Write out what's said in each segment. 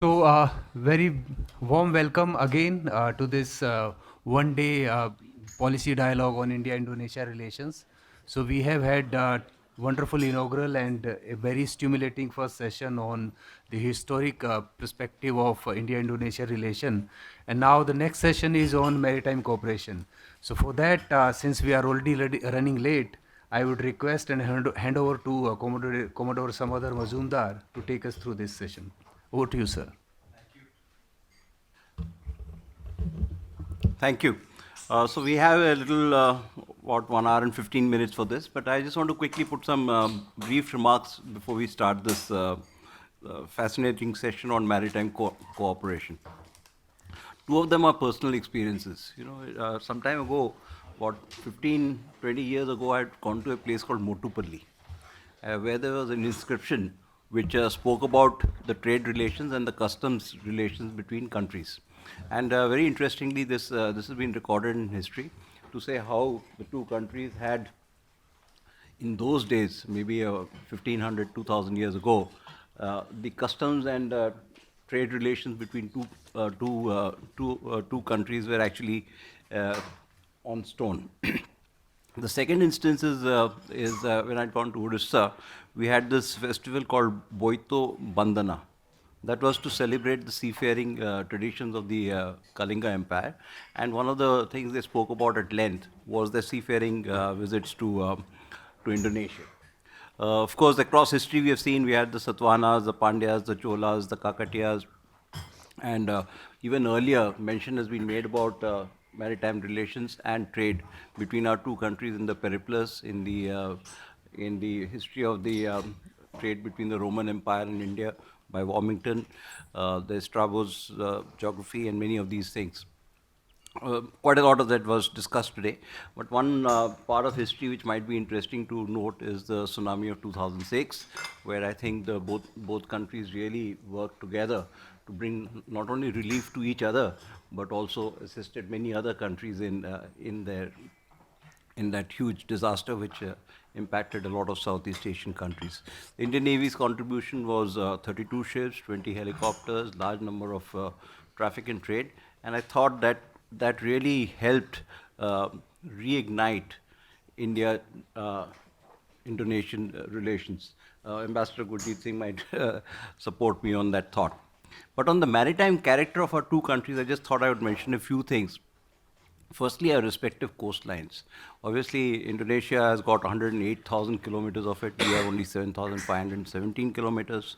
Very warm welcome again to this one-day policy dialogue on India-Indonesia relations. So we have had wonderful inaugural and a very stimulating first session on the historic perspective of India-Indonesia relation. And now the next session is on maritime cooperation. So for that, since we are already running late, I would request and hand over to Commodore Samadar Mazumdar to take us through this session. Over to you, sir. Thank you. So we have a little, about 1 hour and 15 minutes for this, but I just want to quickly put some brief remarks before we start this fascinating session on maritime cooperation. Two of them are personal experiences. Some time ago, about 15, 20 years ago, I had gone to a place called Motupalli, where there was an inscription which spoke about the trade relations and the customs relations between countries. And very interestingly, this has been recorded in history to say how the two countries had, in those days, maybe 1500, 2000 years ago, the customs and trade relations between two countries were actually on stone. The second instance is when I'd gone to Odisha, we had this festival called Boito Bandana. That was to celebrate the seafaring traditions of the Kalinga Empire. And one of the things they spoke about at length was the seafaring visits to Indonesia. Of course, across history, we have seen we had the Satavahanas, the Pandyas, the Cholas, the Kakatiyas, and even earlier, mention has been made about maritime relations and trade between our two countries in the periplus, in the history of the trade between the Roman Empire and India by Warmington, the Strabo's geography, and many of these things. Quite a lot of that was discussed today, but one part of history which might be interesting to note is the tsunami of 2006, where I think both countries really worked together to bring not only relief to each other, but also assisted many other countries in that huge disaster which impacted a lot of Southeast Asian countries. The Indian Navy's contribution was 32 ships, 20 helicopters, large number of traffic and trade, and I thought that really helped reignite India Indonesian relations. Ambassador Gurjeet Singh might support me on that thought. But on the maritime character of our two countries, I just thought I would mention a few things. Firstly, our respective coastlines. Obviously, Indonesia has got 108,000 kilometers of it. We have only 7,517 kilometers.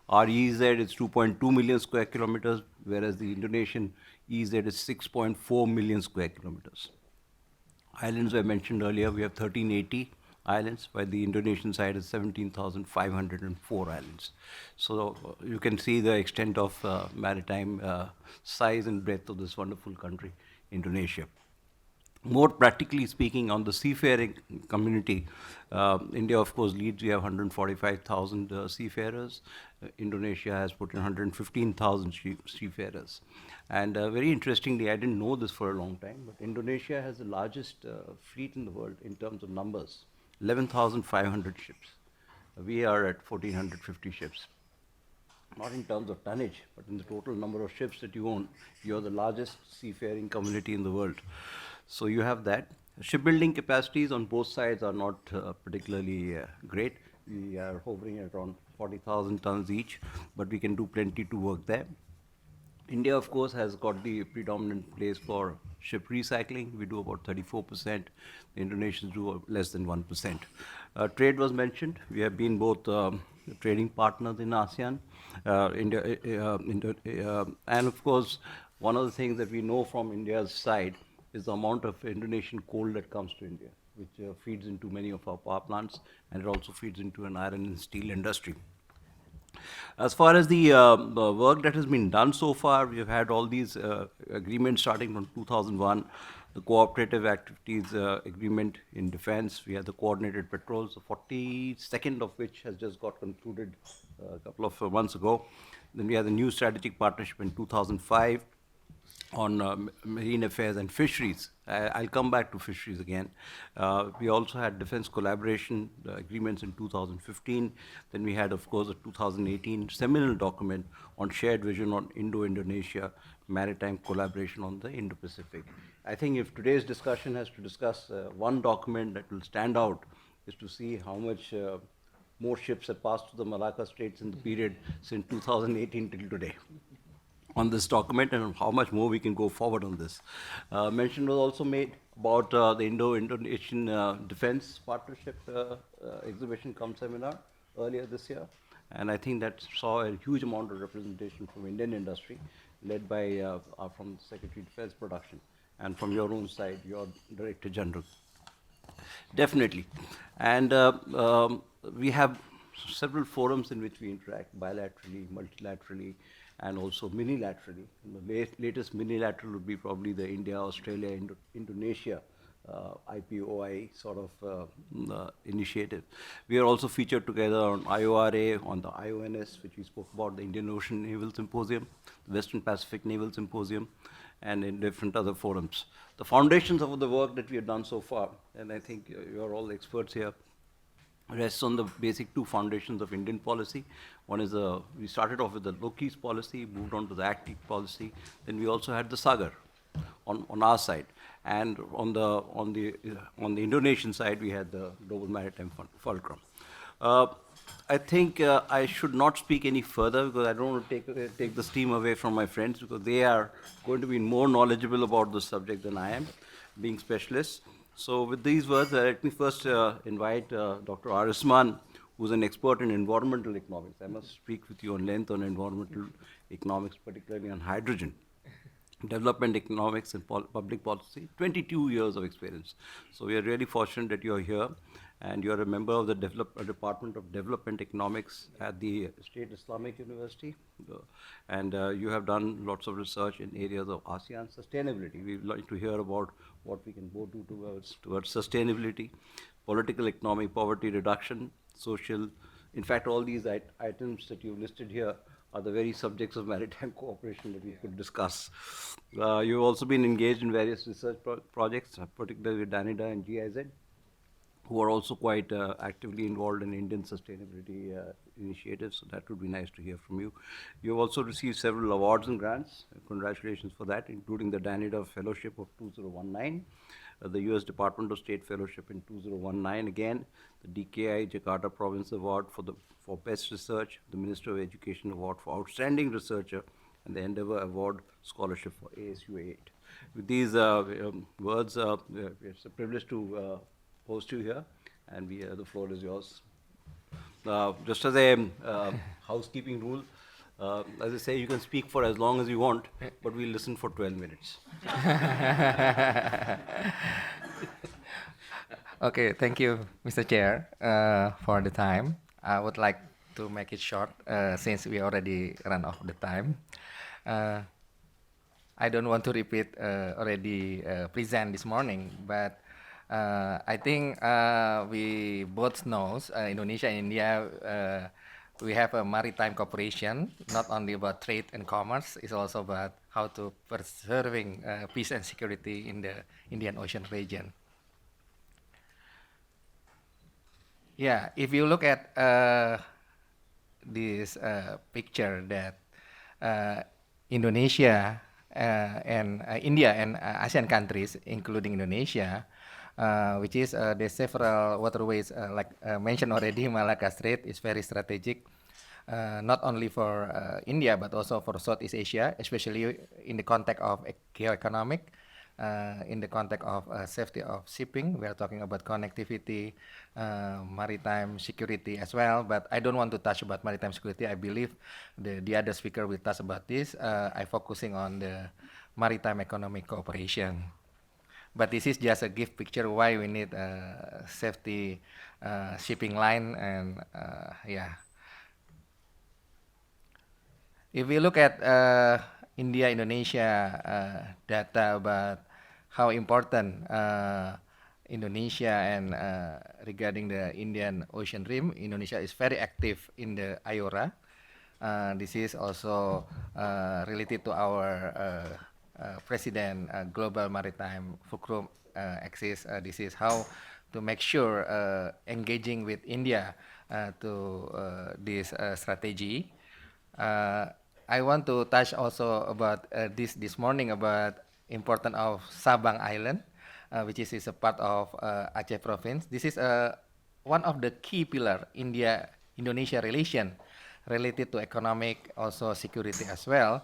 Our EEZ is 2.2 million square kilometers, whereas the Indonesian EEZ is 6.4 million square kilometers. Islands were mentioned earlier. We have 1380 islands, while the Indonesian side is 17,504 islands. So you can see the extent of maritime size and breadth of this wonderful country, Indonesia. More practically speaking, on the seafaring community, India, of course, leads. We have 145,000 seafarers. Indonesia has put in 115,000 seafarers. And very interestingly, I didn't know this for a long time, but Indonesia has the largest fleet in the world in terms of numbers, 11,500 ships. We are at 1,450 ships. Not in terms of tonnage, but in the total number of ships that you own, you're the largest seafaring community in the world. So you have that. Shipbuilding capacities on both sides are not particularly great. We are hovering at around 40,000 tons each, but we can do plenty to work there. India, of course, has got the predominant place for ship recycling. We do about 34%. The Indonesians do less than 1%. Trade was mentioned. We have been both trading partners in ASEAN, and of course, one of the things that we know from India's side is the amount of Indonesian coal that comes to India, which feeds into many of our power plants, and it also feeds into an iron and steel industry. As far as the work that has been done so far, we have had all these agreements starting from 2001, the cooperative activities agreement in defense. We had the coordinated patrols, the 42nd of which has just got concluded a couple of months ago. Then we had the new strategic partnership in 2005. on marine affairs and fisheries. I'll come back to fisheries again. We also had defense collaboration agreements in 2015. Then we had, of course, a 2018 seminal document on shared vision on Indo-Indonesia maritime collaboration on the Indo-Pacific. I think if today's discussion has to discuss one document that will stand out, is to see how much more ships have passed through the Malacca Straits in the period since 2018 till today on this document and how much more we can go forward on this. Mention was also made about the Indo-Indonesian Defense Partnership exhibition cum seminar earlier this year. And I think that saw a huge amount of representation from Indian industry, led by from Secretary of Defense Production, and from your own side, your Director General. Definitely. And we have several forums in which we interact bilaterally, multilaterally, and also minilaterally. The latest minilateral would be probably the India, Australia, Indonesia IPOI sort of initiative. We are also featured together on IORA, on the IONS, which we spoke about, the Indian Ocean Naval Symposium, the Western Pacific Naval Symposium, and in different other forums. The foundations of the work that we have done so far, and I think you're all experts here, rests on the basic two foundations of Indian policy. One is we started off with the low-keys policy, moved on to the active policy. Then we also had the Sagar on our side, and on the Indonesian side we had the Global Maritime Fulcrum. I think I should not speak any further because I don't want to take the steam away from my friends because they are going to be more knowledgeable about the subject than I am, being specialists. So with these words, let me first invite Dr. R. Usman, who's an expert in environmental economics. I must speak with you on length on environmental economics, particularly on hydrogen. Development economics and public policy, 22 years of experience. So we are really fortunate that you're here, and you're a member of the Department of Development Economics at the State Islamic University, and you have done lots of research in areas of ASEAN sustainability. We'd like to hear about what we can go do towards sustainability, political economy, poverty reduction, social. In fact, all these items that you've listed here are the very subjects of maritime cooperation that we could discuss. You've also been engaged in various research projects, particularly with DANIDA and GIZ, who are also quite actively involved in Indian sustainability initiatives, so that would be nice to hear from you. You've also received several awards and grants. Congratulations for that, including the DANIDA Fellowship of 2019, the US Department of State Fellowship in 2019 again, the DKI Jakarta Province Award for Best Research, the Minister of Education Award for Outstanding Researcher, and the Endeavour Award Scholarship for ASU 8. With these words, it's a privilege to host you here, and the floor is yours. Just as a housekeeping rule, as I say, you can speak for as long as you want, but we'll listen for 12 minutes. Okay, thank you, Mr. Chair, for the time. I would like to make it short since we already run off the time. I don't want to repeat already present this morning, but I think we both know Indonesia and India, we have a maritime cooperation, not only about trade and commerce, it's also about how to preserving peace and security in the Indian Ocean region. Yeah, if you look at this picture that Indonesia and India and ASEAN countries, including Indonesia, which is there's several waterways like mentioned already. Malacca Strait is very strategic, not only for India but also for Southeast Asia, especially in the context of geoeconomic, in the context of safety of shipping. We are talking about connectivity, maritime security as well, but I don't want to touch about maritime security. I believe the other speaker will touch about this. I'm focusing on the maritime economic cooperation. But this is just a gift picture why we need a safety shipping line, and yeah. If we look at India-Indonesia data about how important Indonesia and regarding the Indian Ocean Rim, Indonesia is very active in the IORA. This is also related to our President Global Maritime Fulcrum exists. This is how to make sure engaging with India to this strategy. Uh, I want to touch also about this morning about importance of Sabang Island, which is a part of Aceh province. This is one of the key pillar India-Indonesia relation related to economic, also security as well.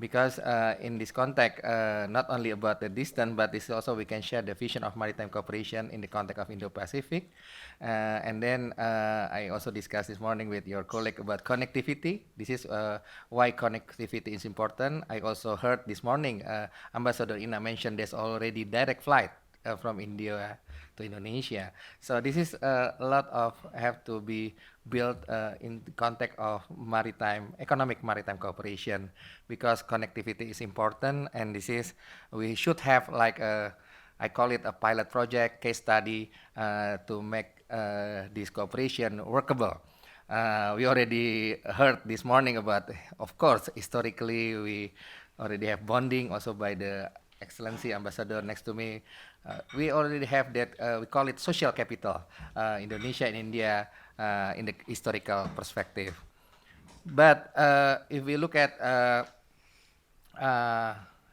Because in this context, not only about the distance, but this also we can share the vision of maritime cooperation in the context of Indo-Pacific. And then I also discussed this morning with your colleague about connectivity. This is why connectivity is important. I also heard this morning Ambassador Ina mentioned there's already direct flight from India to Indonesia. So this is a lot of have to be built in the context of economic maritime cooperation, because connectivity is important, and this is we should have like I call it a pilot project case study to make this cooperation workable. We already heard this morning about, of course, historically we already have bonding also by the Excellency Ambassador next to me. We already have that, we call it social capital, Indonesia and India in the historical perspective. But if we look at,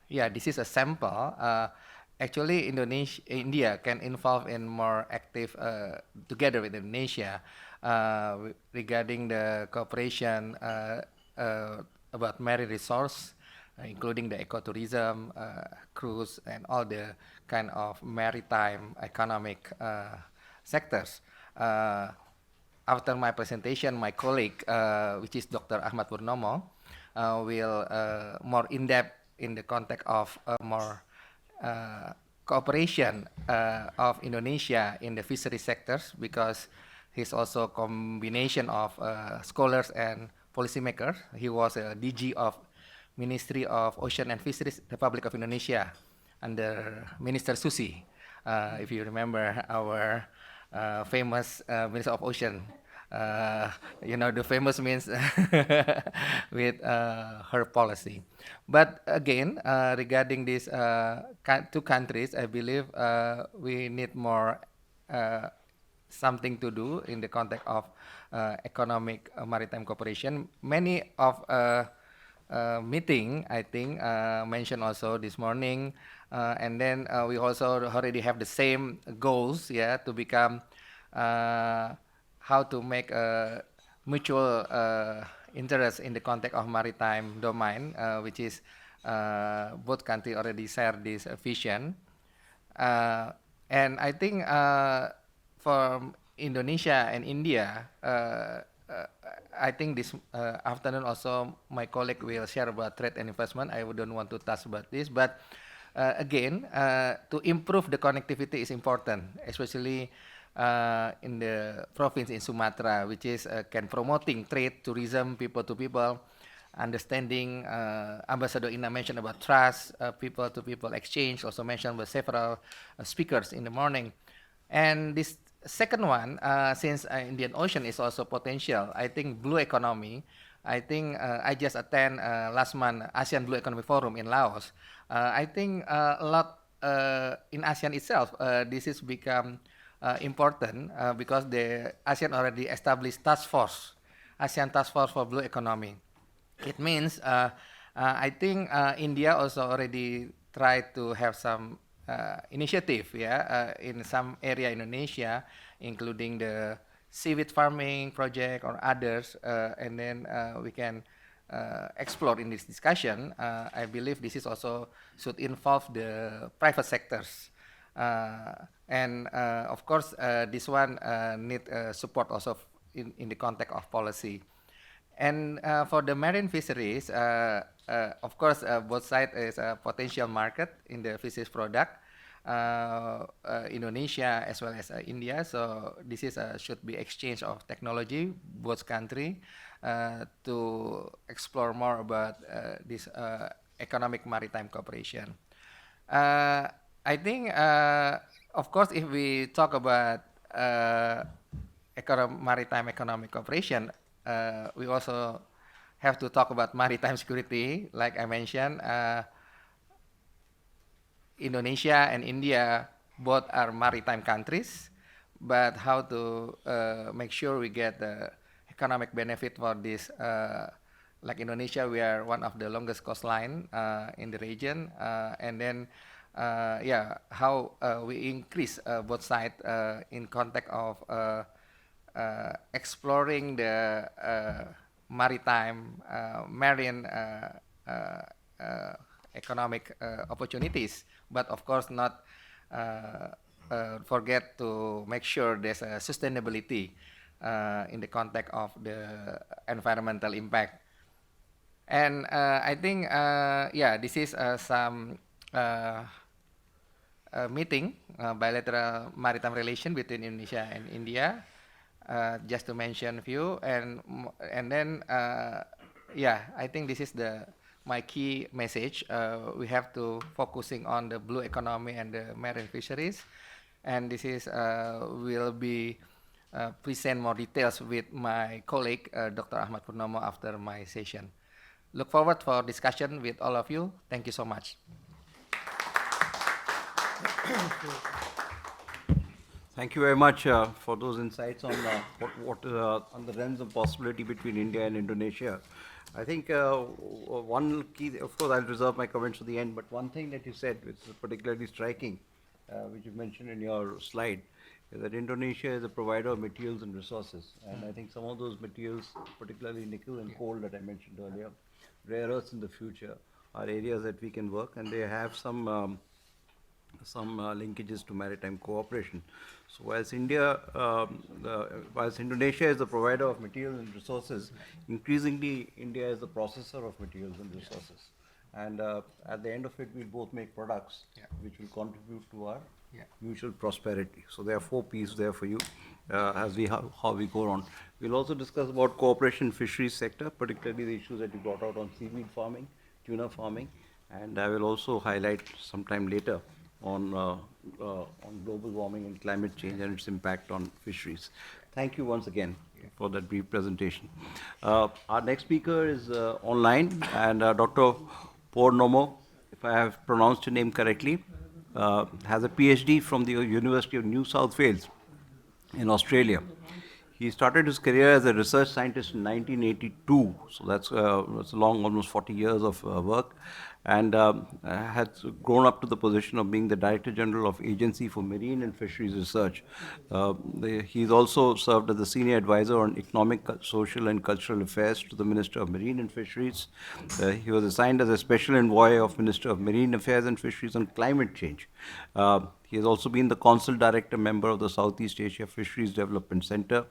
yeah, this is a sample. Actually, India can involve in more active together with Indonesia regarding the cooperation about marine resource, including the ecotourism, cruise, and all the kind of maritime economic sectors. After my presentation, my colleague, which is Dr. Ahmad Purnomo, will more in-depth in the context of more cooperation of Indonesia in the fishery sectors, because he's also a combination of scholars and policymakers. He was a DG of Ministry of Ocean and Fisheries, Republic of Indonesia, under Minister Susi. If you remember our famous Minister of Ocean, the famous means with her policy. But again, regarding these two countries, I believe we need more something to do in the context of economic maritime cooperation. Many of meeting, I think, mentioned also this morning, and then we also already have the same goals, yeah, to become how to make a mutual interest in the context of maritime domain, which is both countries already share this vision. And I think for Indonesia and India, I think this afternoon also my colleague will share about trade and investment. I don't want to touch about this, but again, to improve the connectivity is important, especially in the province in Sumatra, which is can promoting trade, tourism, people to people, understanding. Ambassador Ina mentioned about trust, people to people exchange, also mentioned by several speakers in the morning. And this second one, since Indian Ocean is also potential, I think blue economy. I think I just attend last month ASEAN Blue Economy Forum in Laos. I think a lot in ASEAN itself, this is become important because the ASEAN already established task force, ASEAN Task Force for Blue Economy. It means I think India also already tried to have some initiative, yeah, in some area in Indonesia, including the seaweed farming project or others, and then we can explore in this discussion. I believe this is also should involve the private sectors. And of course, this one need support also in the context of policy. And for the marine fisheries, of course, both sides is a potential market in the fisheries product, Indonesia as well as India. So this is should be exchange of technology, both country, to explore more about this economic maritime cooperation. I think, of course, if we talk about maritime economic cooperation, we also have to talk about maritime security. Like I mentioned, Indonesia and India both are maritime countries, but how to make sure we get the economic benefit for this. Like Indonesia, we are one of the longest coastline in the region, and then yeah, how we increase both sides in context of exploring the maritime, marine uh, uh, economic opportunities, but of course not forget to make sure there's a sustainability in the context of the environmental impact. And I think, yeah, this is some uh, meeting, bilateral maritime relation between Indonesia and India, just to mention a few, and then yeah, I think this is the my key message. We have to focusing on the blue economy and the marine fisheries, and this is will be present more details with my colleague Dr. Ahmad Purnomo after my session. Look forward for discussion with all of you. Thank you so much. Thank you very much for those insights on what on the realms of possibility between India and Indonesia. I think one key, of course, I'll reserve my comments to the end, but one thing that you said, which is particularly striking, which you mentioned in your slide, is that Indonesia is a provider of materials and resources. And I think some of those materials, particularly nickel and coal that I mentioned earlier, rare earths in the future, are areas that we can work, and they have some linkages to maritime cooperation. So whilst Indonesia is the provider of materials and resources, increasingly India is the processor of materials and resources. And at the end of it, we'll both make products which will contribute to our mutual prosperity. So there are 4 P's there for you as how we go on. We'll also discuss about cooperation in fisheries sector, particularly the issues that you brought out on seaweed farming, tuna farming, and I will also highlight sometime later on global warming and climate change and its impact on fisheries. Thank you once again for that brief presentation. Our next speaker is online, and Dr. Pornomo, if I have pronounced your name correctly, has a PhD from the University of New South Wales in Australia. He started his career as a research scientist in 1982, so that's a long, almost 40 years of work, and has grown up to the position of being the Director General of Agency for Marine and Fisheries Research. He's also served as the Senior Advisor on Economic, Social and Cultural Affairs to the Minister of Marine and Fisheries. He was assigned as a Special Envoy of Minister of Marine Affairs and Fisheries on Climate Change. He has also been the Consul Director member of the Southeast Asia Fisheries Development Center.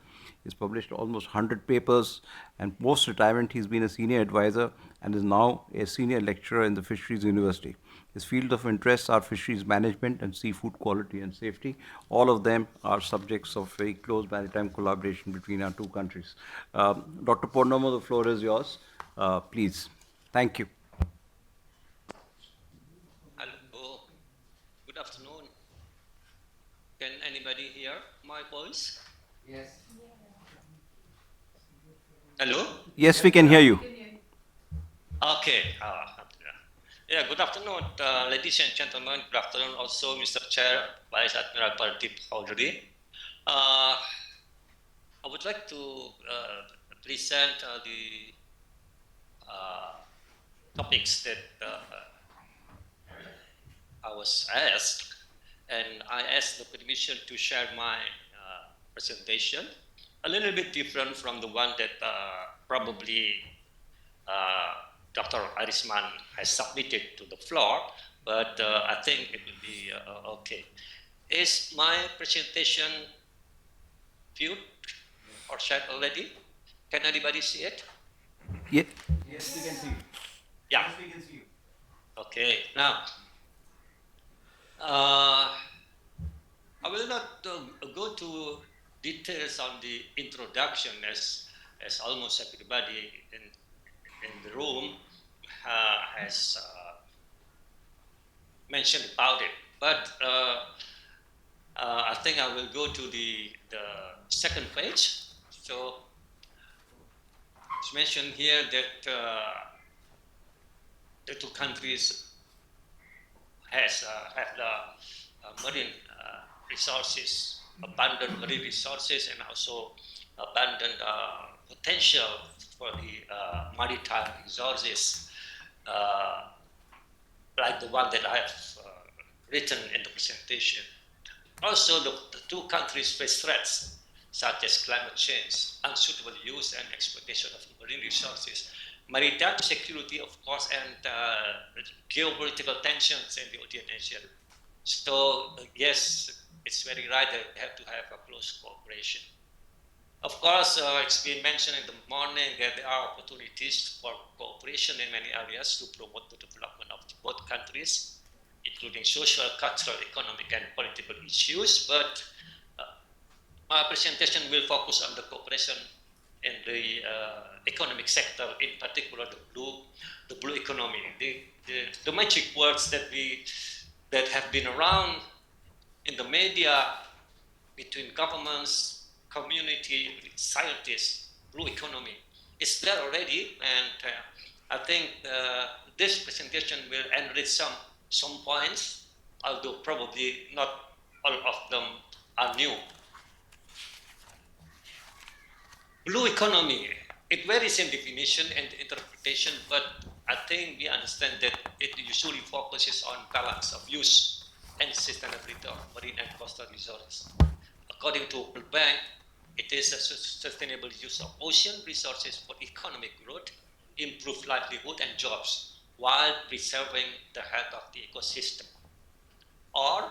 He's published almost 100 papers, and post-retirement he's been a senior advisor and is now a senior lecturer in the Fisheries University. His field of interests are fisheries management and seafood quality and safety. All of them are subjects of very close maritime collaboration between our 2 countries. Dr. Pornomo, the floor is yours. Please. Thank you. Hello, good afternoon. Can anybody hear my voice? Yes. Hello? Yes, we can hear you. Okay. Yeah, good afternoon, ladies and gentlemen. Good afternoon also, Mr. Chair, Vice Admiral Pradeep Chaudhary. I would like to present the topics that I was asked, and I asked the permission to share my presentation, a little bit different from the one that probably Dr. Arisman has submitted to the floor, but I think it will be okay. Is my presentation viewed or shared already? Can anybody see it? Yeah. Yes, we can see you. Yeah. Yes, we can see you. Okay, now, I will not go to details on the introduction as almost everybody in the room has mentioned about it. But I think I will go to the second page. So it's mentioned here that the 2 countries have the marine resources, abundant marine resources, and also abundant potential for the maritime resources, like the one that I have written in the presentation. Also, the two countries face threats such as climate change, unsuitable use and exploitation of marine resources, maritime security, of course, and geopolitical tensions in the Indian Ocean. So, yes, it's very right that we have to have a close cooperation. Of course, it's been mentioned in the morning that there are opportunities for cooperation in many areas to promote the development of both countries, including social, cultural, economic, and political issues. But my presentation will focus on the cooperation in the economic sector, in particular the blue economy. The magic words that have been around in the media between governments, community, scientists, blue economy. It's there already, and I think this presentation will enrich some points, although probably not all of them are new. Blue economy, it varies in definition and interpretation, but I think we understand that it usually focuses on balance of use and sustainability of marine and coastal resources. According to World Bank, it is a sustainable use of ocean resources for economic growth, improved livelihood and jobs, while preserving the health of the ecosystem. Or,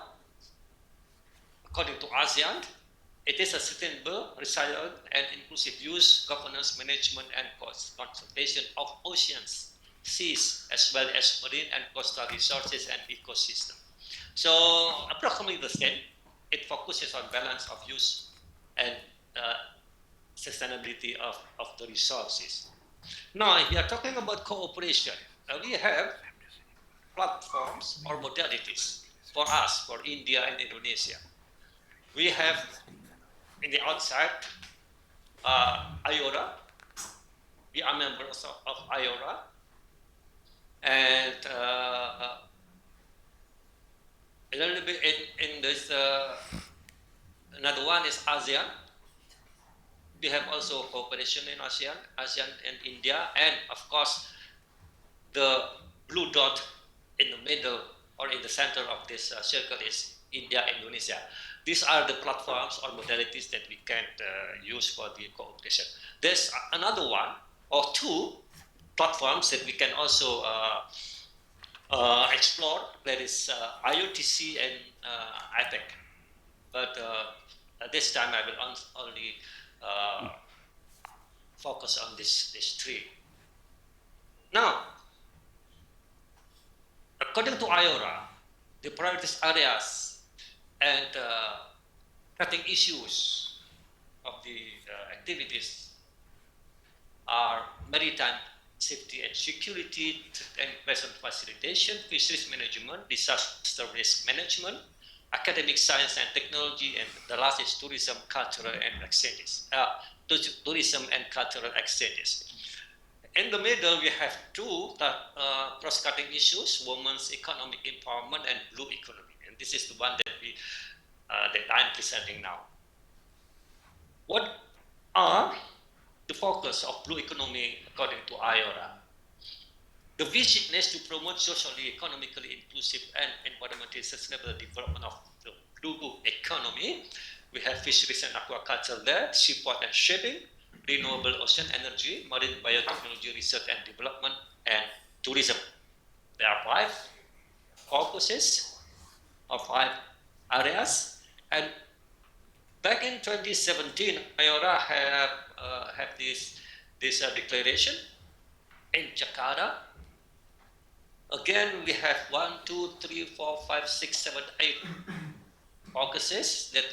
according to ASEAN, it is a sustainable, resilient, and inclusive use, governance, management, and conservation of oceans, seas, as well as marine and coastal resources and ecosystem. So, approximately the same. It focuses on balance of use and sustainability of the resources. Now, if we are talking about cooperation, we have platforms or modalities for us, for India and Indonesia. We have in the outside IORA. We are members of IORA, and a little bit in this. Another one is ASEAN. We have also cooperation in ASEAN and India, and of course, the blue dot in the middle or in the center of this circle is India-Indonesia. These are the platforms or modalities that we can use for the cooperation. There's another one or two platforms that we can also explore. That is IOTC and IPEC. But at this time, I will only focus on these three. Now, according to IORA, the priority areas and cutting issues of the activities are maritime safety and security and present facilitation, fisheries management, disaster risk management, academic science and technology, and the last is tourism, cultural, and exchanges. Tourism and cultural exchanges. In the middle, we have two cross-cutting issues: women's economic empowerment and blue economy. And this is the one that I'm presenting now. What are the focus of blue economy according to IORA? The vision is to promote socially, economically inclusive and environmentally sustainable development of the blue economy. We have fisheries and aquaculture there, seaport and shipping, renewable ocean energy, marine biotechnology research and development, and tourism. There are 5 focuses or 5 areas. And back in 2017, IORA have this declaration in Jakarta. Again, we have 1, 2, 3, 4, 5, 6, 7, 8 focuses that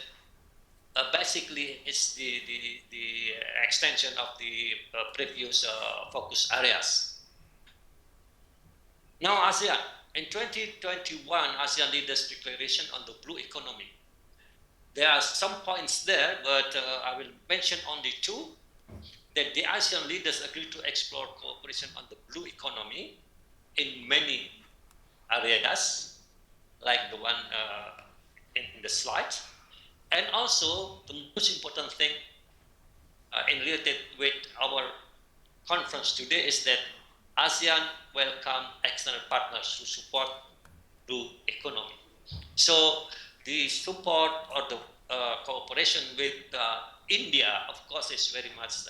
basically is the extension of the previous focus areas. Now, ASEAN. In 2021, ASEAN Leaders Declaration on the Blue Economy. There are some points there, but I will mention only 2. That the ASEAN leaders agreed to explore cooperation on the blue economy in many areas. like the one in the slide. And also, the most important thing in related with our conference today is that ASEAN welcome external partners to support blue economy. So the support or the cooperation with India, of course, is very much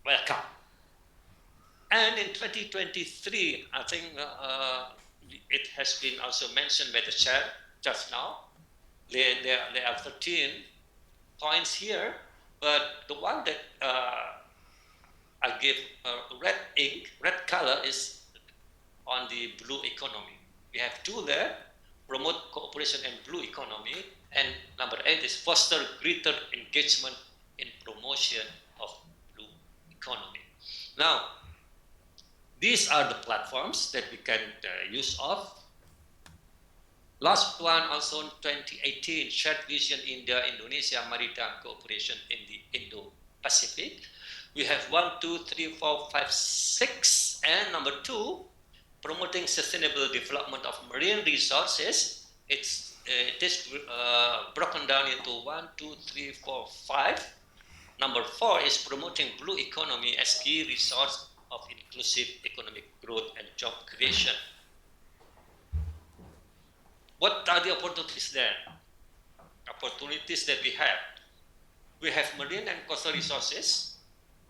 welcome. And in 2023, I think it has been also mentioned by the chair just now. There are 13 points here, but the one that I give red ink, red color is on the blue economy. We have two there, promote cooperation and blue economy, and number 8 is foster greater engagement in promotion of blue economy. Now, these are the platforms that we can use of. Last one also in 2018, shared vision India-Indonesia maritime cooperation in the Indo-Pacific. We have 1, 2, 3, 4, 5, 6, and number 2, promoting sustainable development of marine resources. It is broken down into 1, 2, 3, 4, 5. Number 4 is promoting blue economy as key resource of inclusive economic growth and job creation. What are the opportunities there? Opportunities that we have. We have marine and coastal resources,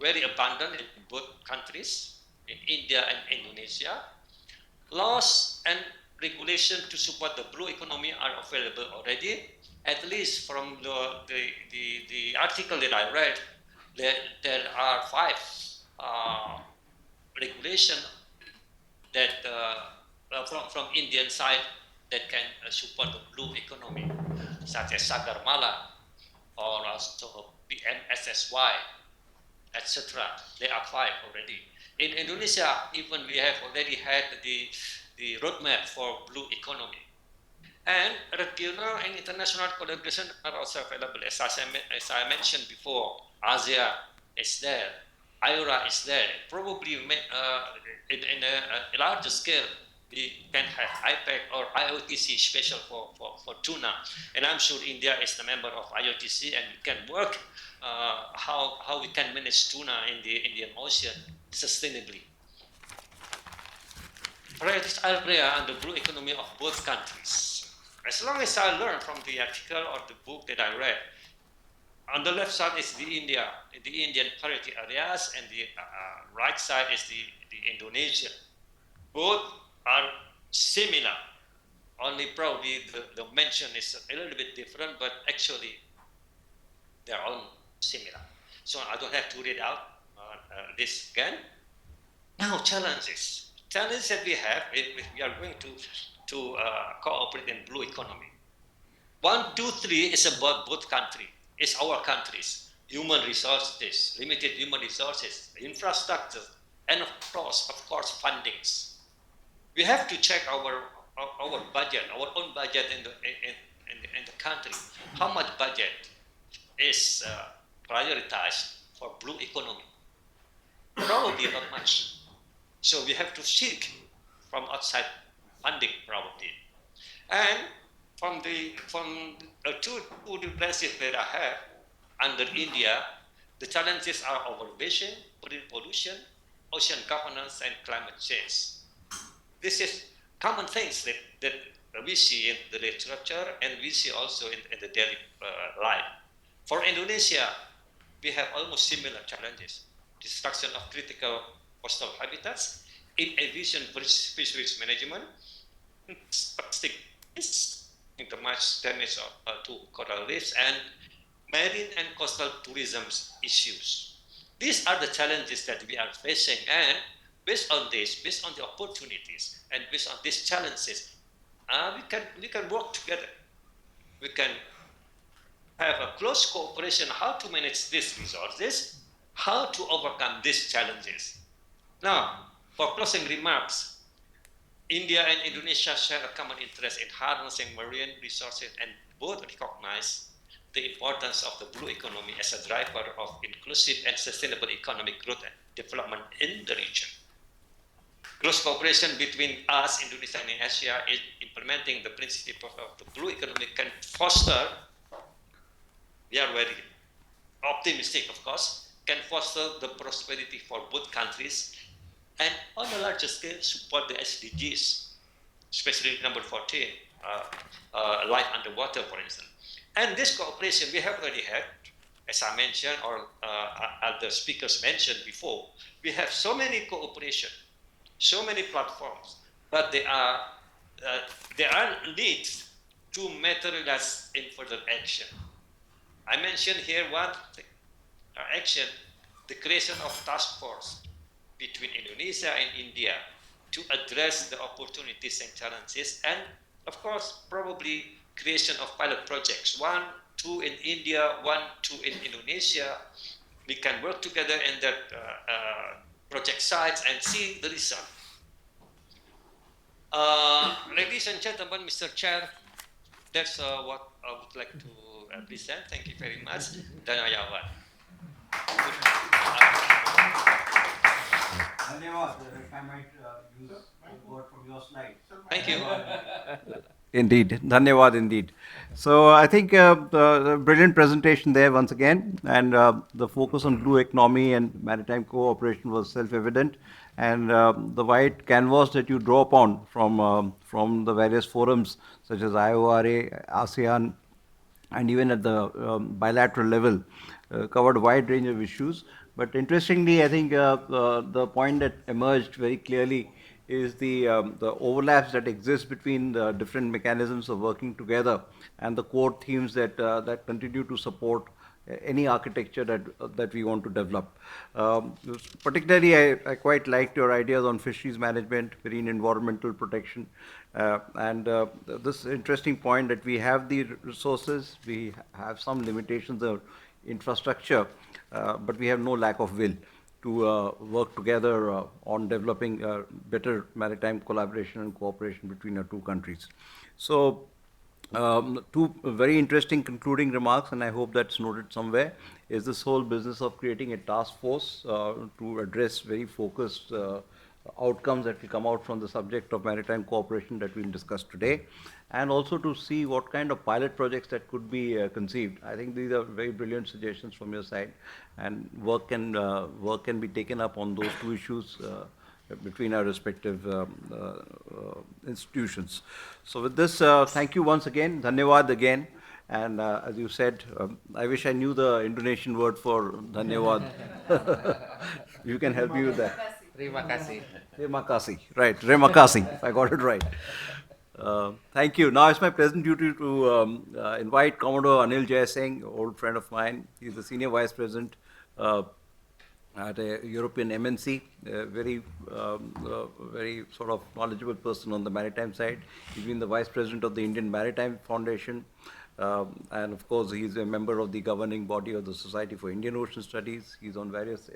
very abundant in both countries, in India and Indonesia. Laws and regulation to support the blue economy are available already. At least from the article that I read, there are 5 regulation that from Indian side that can support the blue economy, such as Sagarmala or also PMSSY, etc. There are 5 already. In Indonesia, even we have already had the roadmap for blue economy. And regional and international collaboration are also available. As I mentioned before, ASEA is there, IORA is there. Probably in a larger scale, we can have IPEC or IOTC special for tuna. And I'm sure India is the member of IOTC, and we can work how we can manage tuna in the Indian Ocean sustainably. Priorities area and the blue economy of both countries. As long as I learn from the article or the book that I read, on the left side is the Indian priority areas, and the right side is the Indonesia. Both are similar, only probably the mention is a little bit different, but actually they're all similar. So I don't have to read out this again. Now challenges. Challenges that we have if we are going to cooperate in blue economy. 1, 2, 3 is about both countries. It's our countries. Human resources, limited human resources, infrastructure, and of course, fundings. We have to check our budget, our own budget in the country. How much budget is prioritized for blue economy? Probably not much. So we have to seek from outside funding probably. And from the two places that I have under India, the challenges are overfishing, marine pollution, ocean governance, and climate change. This is common things that we see in the literature and we see also in the daily life. For Indonesia, we have almost similar challenges. Destruction of critical coastal habitats, inefficient fisheries management, plastic the much damage to coral reefs, and marine and coastal tourism issues. These are the challenges that we are facing, and based on the opportunities, and based on these challenges, we can work together. We can have a close cooperation how to manage these resources, how to overcome these challenges. Now, for closing remarks, India and Indonesia share a common interest in harnessing marine resources, and both recognize the importance of the blue economy as a driver of inclusive and sustainable economic growth and development in the region. close cooperation between us, Indonesia and Asia, in implementing the principle of the blue economy can foster, we are very optimistic, of course, can foster the prosperity for both countries and on a larger scale support the SDGs, especially number 14, life underwater, for instance. And this cooperation we have already had, as I mentioned, or other speakers mentioned before, we have so many cooperation, so many platforms, but there are needs to materialize in further action. I mentioned here one action, the creation of task force between Indonesia and India to address the opportunities and challenges, and of course, probably creation of pilot projects, 1, 2 in India, 1, 2 in Indonesia. We can work together in that project sites and see the result. Ladies and gentlemen, Mr. Chair, that's what I would like to present. Thank you very much. Dhanyawad. Dhanyawad. If I might use a word from your slide. Thank you. Indeed, Dhanyawad indeed. So I think the brilliant presentation there once again, and the focus on blue economy and maritime cooperation was self-evident, and the wide canvas that you draw upon from the various forums such as IORA, ASEAN, and even at the bilateral level, covered a wide range of issues. But interestingly, I think the point that emerged very clearly is the overlaps that exist between the different mechanisms of working together and the core themes that continue to support any architecture that we want to develop. Particularly, I quite liked your ideas on fisheries management, marine environmental protection, and this interesting point that we have the resources, we have some limitations of infrastructure, but we have no lack of will to work together on developing better maritime collaboration and cooperation between our two countries. So, two very interesting concluding remarks, and I hope that's noted somewhere, is this whole business of creating a task force to address very focused outcomes that will come out from the subject of maritime cooperation that we'll discuss today, and also to see what kind of pilot projects that could be conceived. I think these are very brilliant suggestions from your side, and work can be taken up on those two issues between our respective institutions. So with this, thank you once again, dhanyawad again, and as you said, I wish I knew the Indonesian word for dhanyawad. You can help me with that. Terima kasih. Terima kasih, right, Terima kasih, I got it right. Thank you. Now it's my pleasant duty to invite Commodore Anil Jayasingh, old friend of mine. He's the Senior Vice President at a European MNC, very sort of knowledgeable person on the maritime side. He's been the Vice President of the Indian Maritime Foundation, and of course he's a member of the governing body of the Society for Indian Ocean Studies. He's on various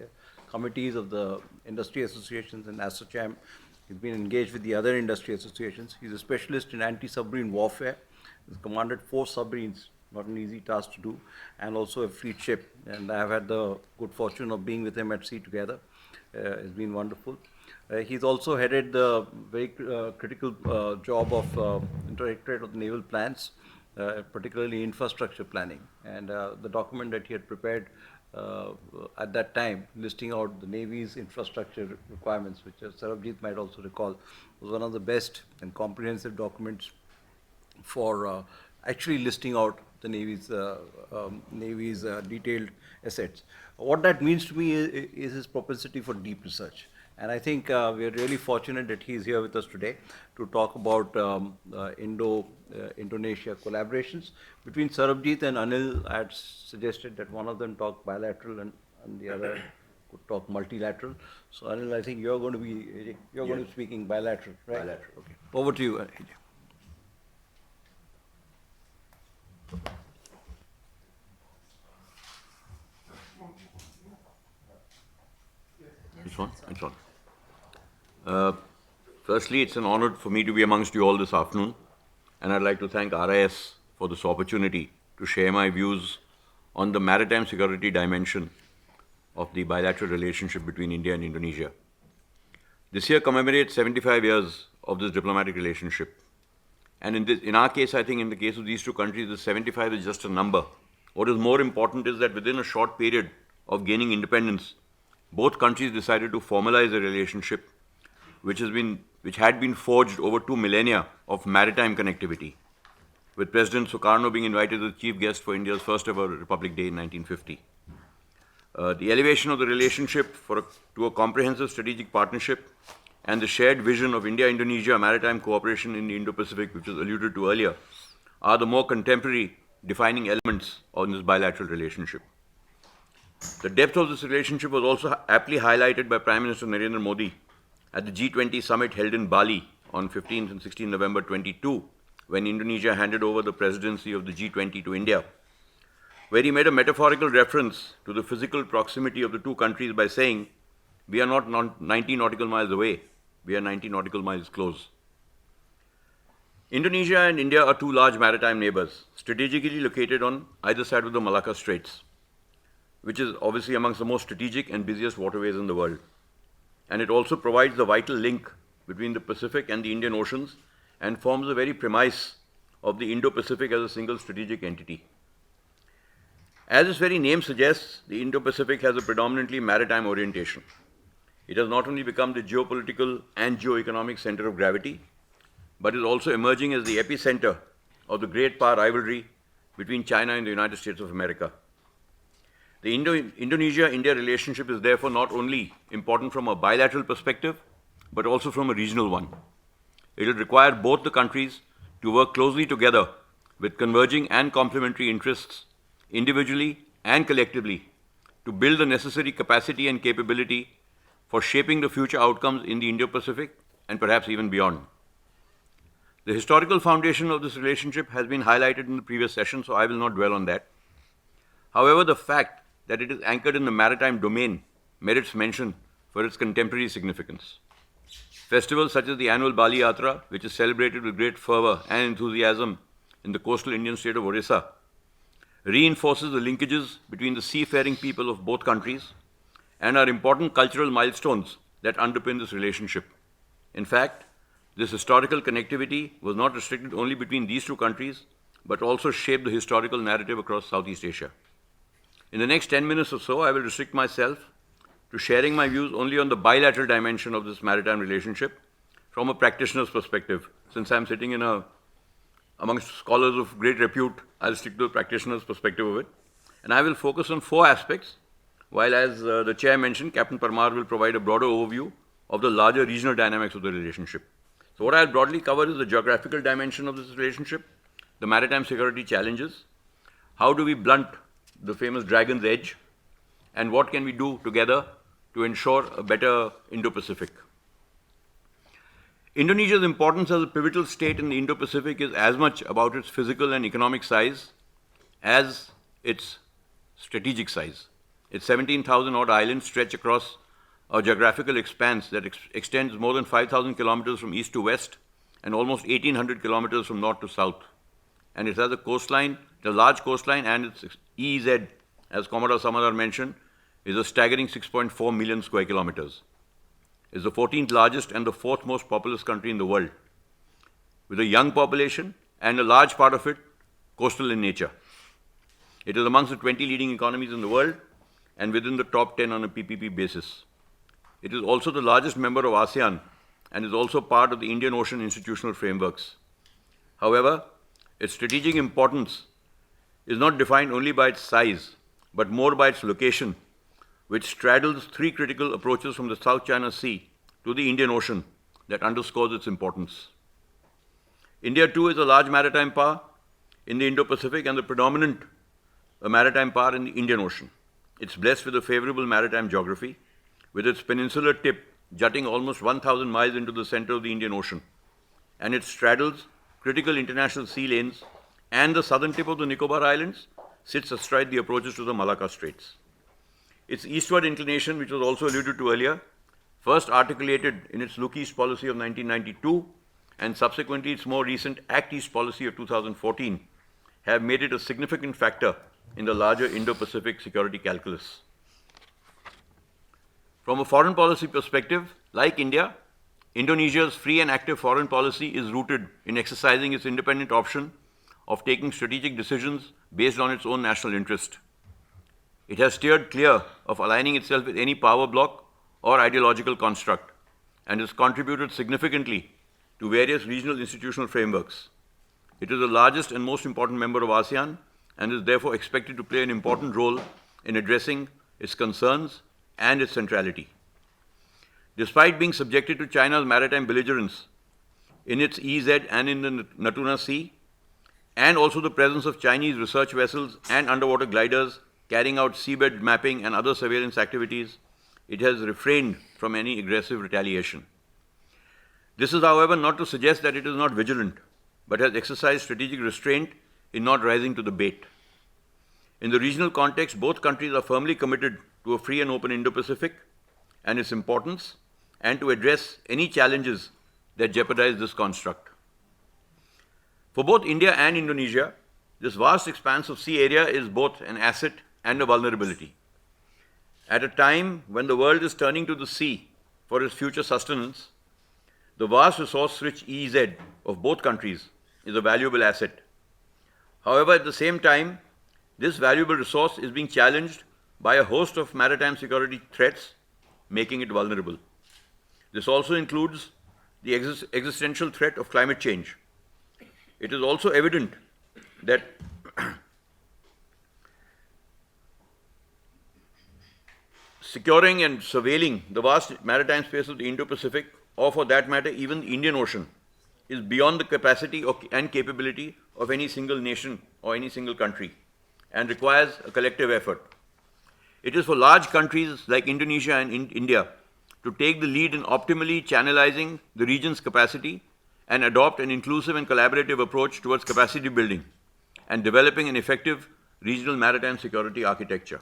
committees of the industry associations and ASSOCHAM. He's been engaged with the other industry associations. He's a specialist in anti-submarine warfare. He's commanded 4 submarines, not an easy task to do, and also a fleet ship. And I've had the good fortune of being with him at sea together. It's been wonderful. He's also headed the very critical job of Directorate of Naval Plans, particularly infrastructure planning. And the document that he had prepared at that time, listing out the Navy's infrastructure requirements, which Sarabjit might also recall, was one of the best and comprehensive documents for actually listing out the Navy's detailed assets. What that means to me is his propensity for deep research. And I think we are really fortunate that he is here with us today to talk about Indo-Indonesia collaborations. Between Sarabjit and Anil, I had suggested that one of them talk bilateral and the other could talk multilateral. So Anil, I think you're going to be speaking bilateral, right? Bilateral. Okay. Over to you, AJ. It's on. It's on. Firstly, it's an honor for me to be amongst you all this afternoon, and I'd like to thank RIS for this opportunity to share my views on the maritime security dimension of the bilateral relationship between India and Indonesia. This year commemorates 75 years of this diplomatic relationship. And in our case, I think in the case of these two countries, the 75 is just a number. What is more important is that within a short period of gaining independence, both countries decided to formalize a relationship which had been forged over 2 millennia of maritime connectivity, with President Sukarno being invited as the chief guest for India's first ever Republic Day in 1950. The elevation of the relationship to a comprehensive strategic partnership and the shared vision of India-Indonesia maritime cooperation in the Indo-Pacific, which was alluded to earlier, are the more contemporary defining elements of this bilateral relationship. The depth of this relationship was also aptly highlighted by Prime Minister Narendra Modi at the G20 summit held in Bali on 15th and 16th November 22, when Indonesia handed over the presidency of the G20 to India, where he made a metaphorical reference to the physical proximity of the two countries by saying, "We are not 90 nautical miles away, we are 90 nautical miles close." Indonesia and India are two large maritime neighbors, strategically located on either side of the Malacca Straits, which is obviously amongst the most strategic and busiest waterways in the world. And it also provides the vital link between the Pacific and the Indian Oceans and forms the very premise of the Indo-Pacific as a single strategic entity. As its very name suggests, the Indo-Pacific has a predominantly maritime orientation. It has not only become the geopolitical and geoeconomic center of gravity, but is also emerging as the epicenter of the great power rivalry between China and the United States of America. The Indonesia-India relationship is therefore not only important from a bilateral perspective, but also from a regional one. It will require both the countries to work closely together with converging and complementary interests, individually and collectively, to build the necessary capacity and capability for shaping the future outcomes in the Indo-Pacific and perhaps even beyond. The historical foundation of this relationship has been highlighted in the previous session, so I will not dwell on that. However, the fact that it is anchored in the maritime domain merits mention for its contemporary significance. Festivals such as the annual Bali Yatra, which is celebrated with great fervor and enthusiasm in the coastal Indian state of Orissa, reinforces the linkages between the seafaring people of both countries and are important cultural milestones that underpin this relationship. In fact, this historical connectivity was not restricted only between these two countries, but also shaped the historical narrative across Southeast Asia. In the next 10 minutes or so, I will restrict myself to sharing my views only on the bilateral dimension of this maritime relationship from a practitioner's perspective. Since I'm sitting amongst scholars of great repute, I'll stick to the practitioner's perspective of it. And I will focus on 4 aspects, while as the chair mentioned, Captain Parmar will provide a broader overview of the larger regional dynamics of the relationship. So what I'll broadly cover is the geographical dimension of this relationship, the maritime security challenges, how do we blunt the famous dragon's edge, and what can we do together to ensure a better Indo-Pacific. Indonesia's importance as a pivotal state in the Indo-Pacific is as much about its physical and economic size as its strategic size. Its 17,000 odd islands stretch across a geographical expanse that extends more than 5,000 kilometers from east to west and almost 1,800 kilometers from north to south. And it has a coastline, a large coastline, and its EEZ, as Commodore Samadar mentioned, is a staggering 6.4 million square kilometers. It's the 14th largest and the 4th most populous country in the world, with a young population and a large part of it coastal in nature. It is amongst the 20 leading economies in the world and within the top 10 on a PPP basis. It is also the largest member of ASEAN and is also part of the Indian Ocean institutional frameworks. However, its strategic importance is not defined only by its size, but more by its location, which straddles 3 critical approaches from the South China Sea to the Indian Ocean that underscores its importance. India too is a large maritime power in the Indo-Pacific and the predominant maritime power in the Indian Ocean. It's blessed with a favorable maritime geography, with its peninsular tip jutting almost 1,000 miles into the center of the Indian Ocean, and it straddles critical international sea lanes, and the southern tip of the Nicobar Islands sits astride the approaches to the Malacca Straits. Its eastward inclination, which was also alluded to earlier, first articulated in its Look East policy of 1992 and subsequently its more recent Act East policy of 2014, have made it a significant factor in the larger Indo-Pacific security calculus. From a foreign policy perspective, Like India, Indonesia's free and active foreign policy is rooted in exercising its independent option of taking strategic decisions based on its own national interest. It has steered clear of aligning itself with any power bloc or ideological construct and has contributed significantly to various regional institutional frameworks. It is the largest and most important member of ASEAN and is therefore expected to play an important role in addressing its concerns and its centrality. Despite being subjected to China's maritime belligerence in its EEZ and in the Natuna Sea, and also the presence of Chinese research vessels and underwater gliders carrying out seabed mapping and other surveillance activities, it has refrained from any aggressive retaliation. This is, however, not to suggest that it is not vigilant, but has exercised strategic restraint in not rising to the bait. In the regional context, both countries are firmly committed to a free and open Indo-Pacific and its importance, and to address any challenges that jeopardize this construct. For both India and Indonesia, this vast expanse of sea area is both an asset and a vulnerability. At a time when the world is turning to the sea for its future sustenance, the vast resource-rich EEZ of both countries is a valuable asset. However, at the same time, this valuable resource is being challenged by a host of maritime security threats, making it vulnerable. This also includes the existential threat of climate change. It is also evident that securing and surveilling the vast maritime space of the Indo-Pacific, or for that matter even the Indian Ocean, is beyond the capacity and capability of any single nation or any single country and requires a collective effort. It is for large countries like Indonesia and India to take the lead in optimally channelizing the region's capacity and adopt an inclusive and collaborative approach towards capacity building and developing an effective regional maritime security architecture.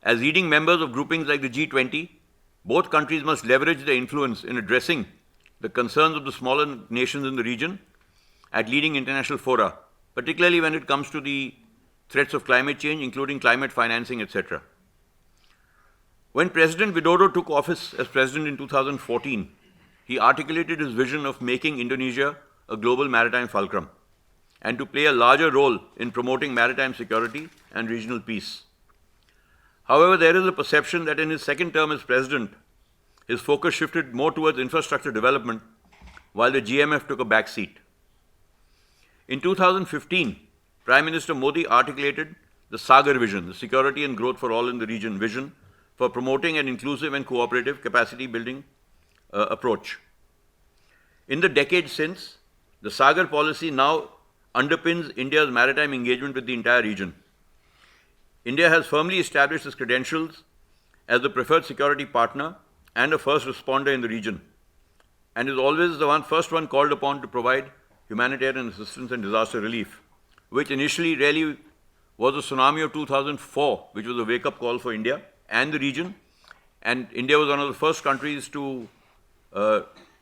As leading members of groupings like the G20, both countries must leverage their influence in addressing the concerns of the smaller nations in the region at leading international fora, particularly when it comes to the threats of climate change, including climate financing, etc. When President Widodo took office as president in 2014, he articulated his vision of making Indonesia a global maritime fulcrum and to play a larger role in promoting maritime security and regional peace. However, there is a perception that in his second term as president, his focus shifted more towards infrastructure development, while the GMF took a back seat. In 2015, Prime Minister Modi articulated the Sagar vision, the security and growth for all in the region vision, for promoting an inclusive and cooperative capacity building approach. In the decades since, the Sagar policy now underpins India's maritime engagement with the entire region. India has firmly established its credentials as the preferred security partner and a first responder in the region, and is always the first one called upon to provide humanitarian assistance and disaster relief, which initially really was the tsunami of 2004, which was a wake-up call for India and the region. And India was one of the first countries to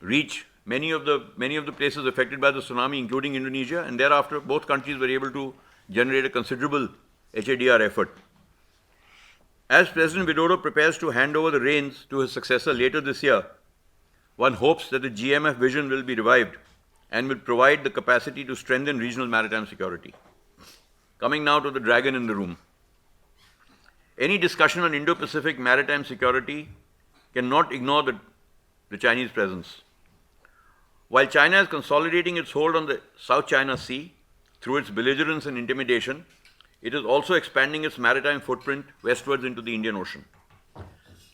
reach many of the places affected by the tsunami, including Indonesia, and thereafter both countries were able to generate a considerable HADR effort. As President Widodo prepares to hand over the reins to his successor later this year, one hopes that the GMF vision will be revived and will provide the capacity to strengthen regional maritime security. Coming now to the dragon in the room. Any discussion on Indo-Pacific maritime security cannot ignore the Chinese presence. While China is consolidating its hold on the South China Sea through its belligerence and intimidation, it is also expanding its maritime footprint westwards into the Indian Ocean.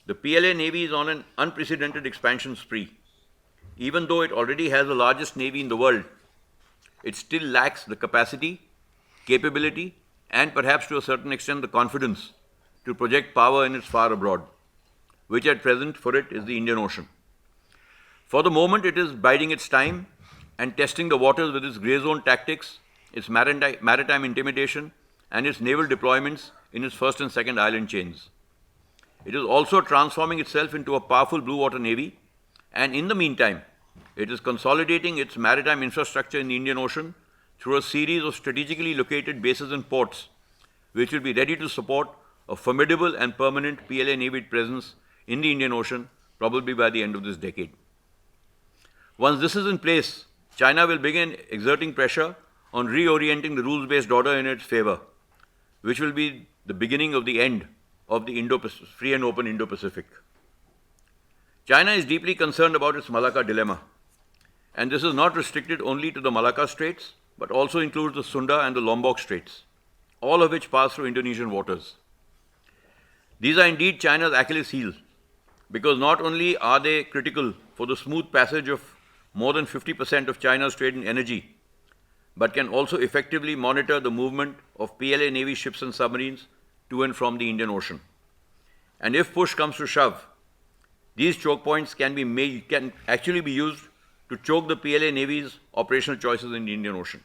The PLA Navy is on an unprecedented expansion spree. Even though it already has the largest navy in the world, it still lacks the capacity, capability, and perhaps to a certain extent the confidence to project power in its far abroad, which at present for it is the Indian Ocean. For the moment, it is biding its time and testing the waters with its grey zone tactics, its maritime intimidation, and its naval deployments in its first and second island chains. It is also transforming itself into a powerful blue water navy, and in the meantime, it is consolidating its maritime infrastructure in the Indian Ocean through a series of strategically located bases and ports, which will be ready to support a formidable and permanent PLA Navy presence in the Indian Ocean probably by the end of this decade. Once this is in place, China will begin exerting pressure on reorienting the rules-based order in its favor, which will be the beginning of the end of the free and open Indo-Pacific. China is deeply concerned about its Malacca dilemma, and this is not restricted only to the Malacca Straits, but also includes the Sunda and the Lombok Straits, all of which pass through Indonesian waters. These are indeed China's Achilles heel, because not only are they critical for the smooth passage of more than 50% of China's trade in energy, but can also effectively monitor the movement of PLA Navy ships and submarines to and from the Indian Ocean. And if push comes to shove, these choke points can actually be used to choke the PLA Navy's operational choices in the Indian Ocean.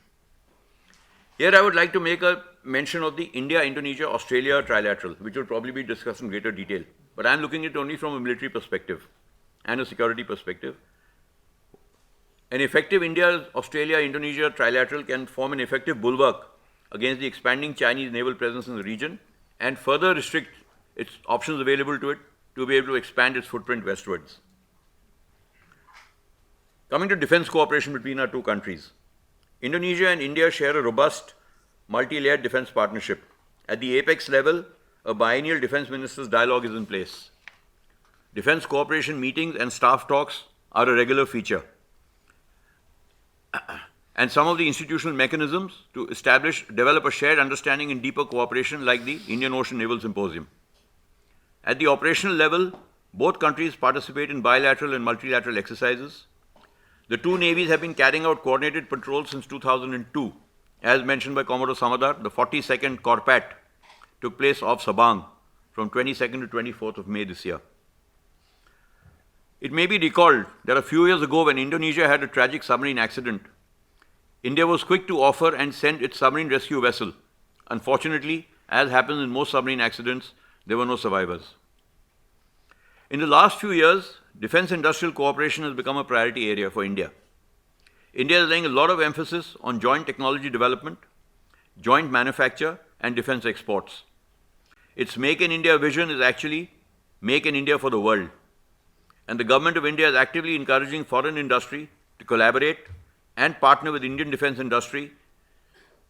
Here I would like to make a mention of the India-Indonesia-Australia trilateral, which will probably be discussed in greater detail. But I'm looking at it only from a military perspective and a security perspective. An effective India-Australia-Indonesia trilateral can form an effective bulwark against the expanding Chinese naval presence in the region and further restrict its options available to it to be able to expand its footprint westwards. Coming to defense cooperation between our two countries, Indonesia and India share a robust, multi-layered defense partnership. At the apex level, a biennial defense ministers dialogue is in place. Defense cooperation meetings and staff talks are a regular feature. And some of the institutional mechanisms to develop a shared understanding and deeper cooperation, like the Indian Ocean Naval Symposium. At the operational level, both countries participate in bilateral and multilateral exercises. The two navies have been carrying out coordinated patrols since 2002. As mentioned by Commodore Samadar, the 42nd Corpat took place off Sabang from 22nd to 24th of May this year. It may be recalled that a few years ago, when Indonesia had a tragic submarine accident, India was quick to offer and send its submarine rescue vessel. Unfortunately, as happens in most submarine accidents, there were no survivors. In the last few years, defense industrial cooperation has become a priority area for India. India is laying a lot of emphasis on joint technology development, joint manufacture, and defense exports. Its Make in India vision is actually Make in India for the world. And the government of India is actively encouraging foreign industry to collaborate and partner with Indian defense industry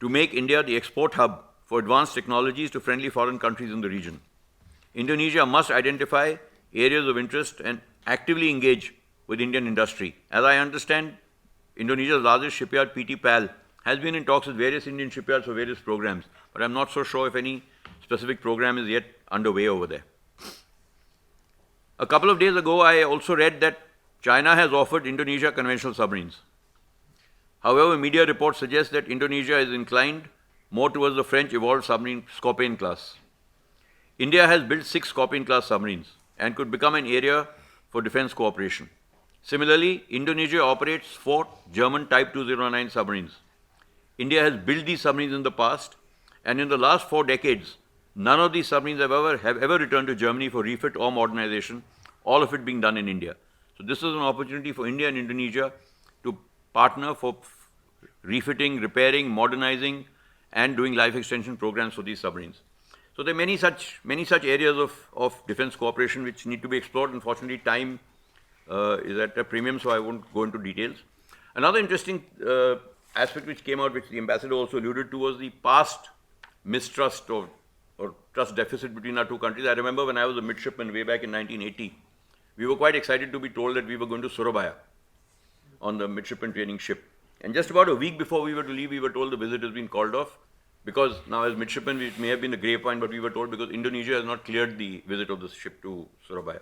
to make India the export hub for advanced technologies to friendly foreign countries in the region. Indonesia must identify areas of interest and actively engage with Indian industry. As I understand, Indonesia's largest shipyard, PT PAL, has been in talks with various Indian shipyards for various programs, but I'm not so sure if any specific program is yet underway over there. A couple of days ago, I also read that China has offered Indonesia conventional submarines. However, media reports suggest that Indonesia is inclined more towards the French evolved submarine Scorpion class. India has built 6 Scorpion class submarines and could become an area for defense cooperation. Similarly, Indonesia operates 4 German Type 209 submarines. India has built these submarines in the past, and in the last 4 decades, none of these submarines have ever returned to Germany for refit or modernization, all of it being done in India. So this is an opportunity for India and Indonesia to partner for refitting, repairing, modernizing, and doing life extension programs for these submarines. So there are many such areas of defense cooperation which need to be explored. Unfortunately, time is at a premium, so I won't go into details. Another interesting aspect which came out, which the ambassador also alluded to, was the past mistrust or trust deficit between our two countries. I remember when I was a midshipman way back in 1980, we were quite excited to be told that we were going to Surabaya on the midshipman training ship. And just about a week before we were to leave, we were told the visit has been called off, because now as midshipmen, it may have been a grapevine, but we were told because Indonesia has not cleared the visit of the ship to Surabaya.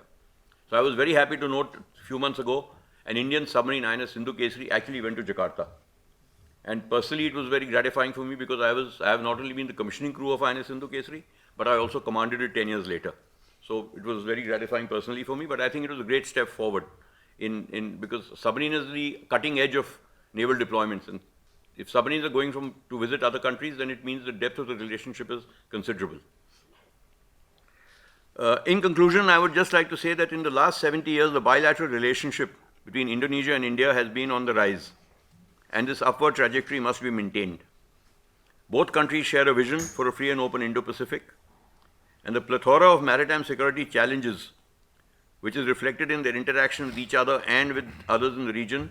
So I was very happy to note a few months ago, an Indian submarine, INS Sindhu Kesari, actually went to Jakarta. And personally, it was very gratifying for me because I have not only been the commissioning crew of INS Sindhu Kesari, but I also commanded it 10 years later. So it was very gratifying personally for me, but I think it was a great step forward because submarine is the cutting edge of naval deployments. And if submarines are going to visit other countries, then it means the depth of the relationship is considerable. In conclusion, I would just like to say that in the last 70 years, the bilateral relationship between Indonesia and India has been on the rise, and this upward trajectory must be maintained. Both countries share a vision for a free and open Indo-Pacific, and the plethora of maritime security challenges which is reflected in their interaction with each other and with others in the region,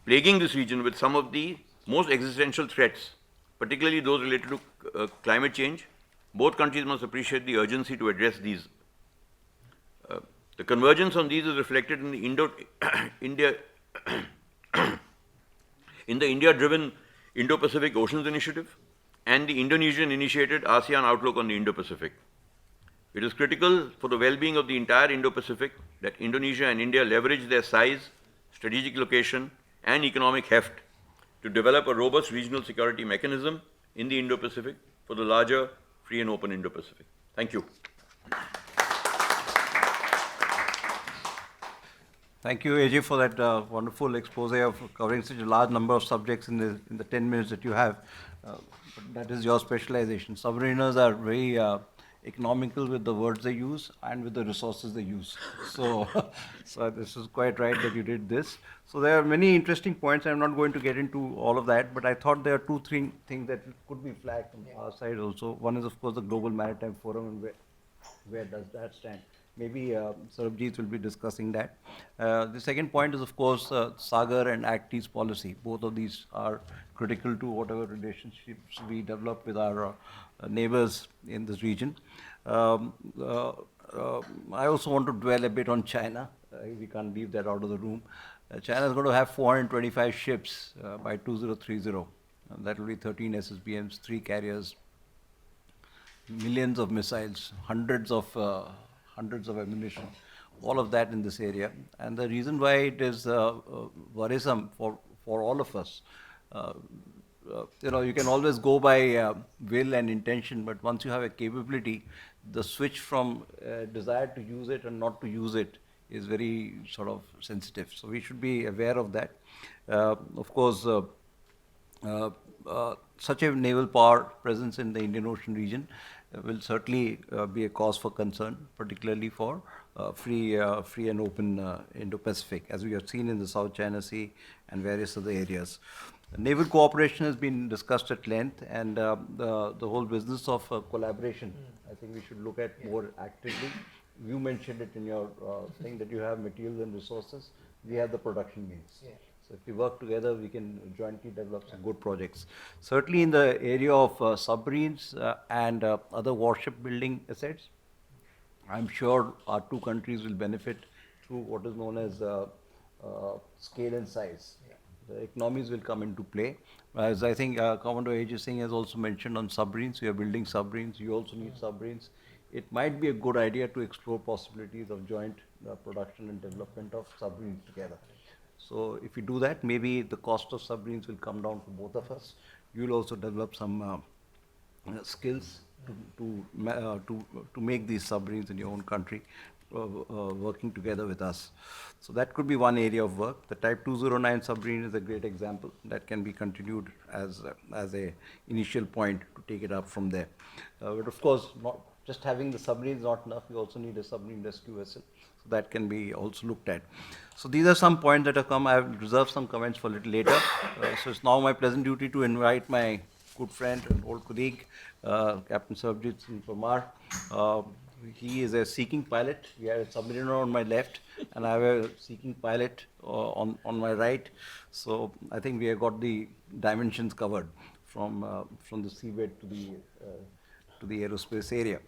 plaguing this region with some of the most existential threats, particularly those related to climate change. Both countries must appreciate the urgency to address these. The convergence on these is reflected in the India in the India-driven Indo-Pacific Oceans Initiative and the Indonesian-initiated ASEAN Outlook on the Indo-Pacific. It is critical for the well-being of the entire Indo-Pacific that Indonesia and India leverage their size, strategic location, and economic heft to develop a robust regional security mechanism in the Indo-Pacific for the larger, free and open Indo-Pacific. Thank you. Thank you, AJ, for that wonderful expose of covering such a large number of subjects in the 10 minutes that you have. But that is your specialization. Submariners are very economical with the words they use and with the resources they use. So, so this is quite right that you did this. So there are many interesting points. I'm not going to get into all of that, but I thought there are two, three things that could be flagged from our side also. One is, of course, the Global Maritime Forum, and where does that stand? Maybe Sarabjit will be discussing that. The second point is, of course, Sagar and Act East policy. Both of these are critical to whatever relationships we develop with our neighbors in this region. I also want to dwell a bit on China. We can't leave that out of the room. China is going to have 425 ships by 2030. That will be 13 SSBMs, 3 carriers, millions of missiles, hundreds of ammunition, all of that in this area. And the reason why it is worrisome for all of us, you can always go by will and intention, but once you have a capability, the switch from desire to use it and not to use it is very sort of sensitive. So we should be aware of that. Of course, such a naval power presence in the Indian Ocean region will certainly be a cause for concern, particularly for free and open Indo-Pacific, as we have seen in the South China Sea and various other areas. Naval cooperation has been discussed at length, and the whole business of collaboration, I think we should look at more actively. You mentioned it in your thing that you have materials and resources. We have the production means. Yeah. So if we work together, we can jointly develop some good projects. Certainly in the area of submarines and other warship building assets, I'm sure our two countries will benefit through what is known as scale and size. Yeah. The economies will come into play. As I think Commodore A.J. Singh has also mentioned on submarines, we are building submarines, you also need submarines. It might be a good idea to explore possibilities of joint production and development of submarines together. So if we do that, maybe the cost of submarines will come down for both of us. You will also develop some skills to make these submarines in your own country, working together with us. So that could be one area of work. The Type 209 submarine is a great example that can be continued as a initial point to take it up from there. But of course, not just having the submarine is not enough. We also need a submarine rescue vessel. So that can be also looked at. So these are some points that have come. I have reserved some comments for a little later. So it's now my pleasant duty to invite my good friend and old colleague, Captain Sarabjit Singh Parmar. He is a seeking pilot. We have a submariner on my left, and I have a seeking pilot on my right. So I think we have got the dimensions covered from the seabed to the aerospace area.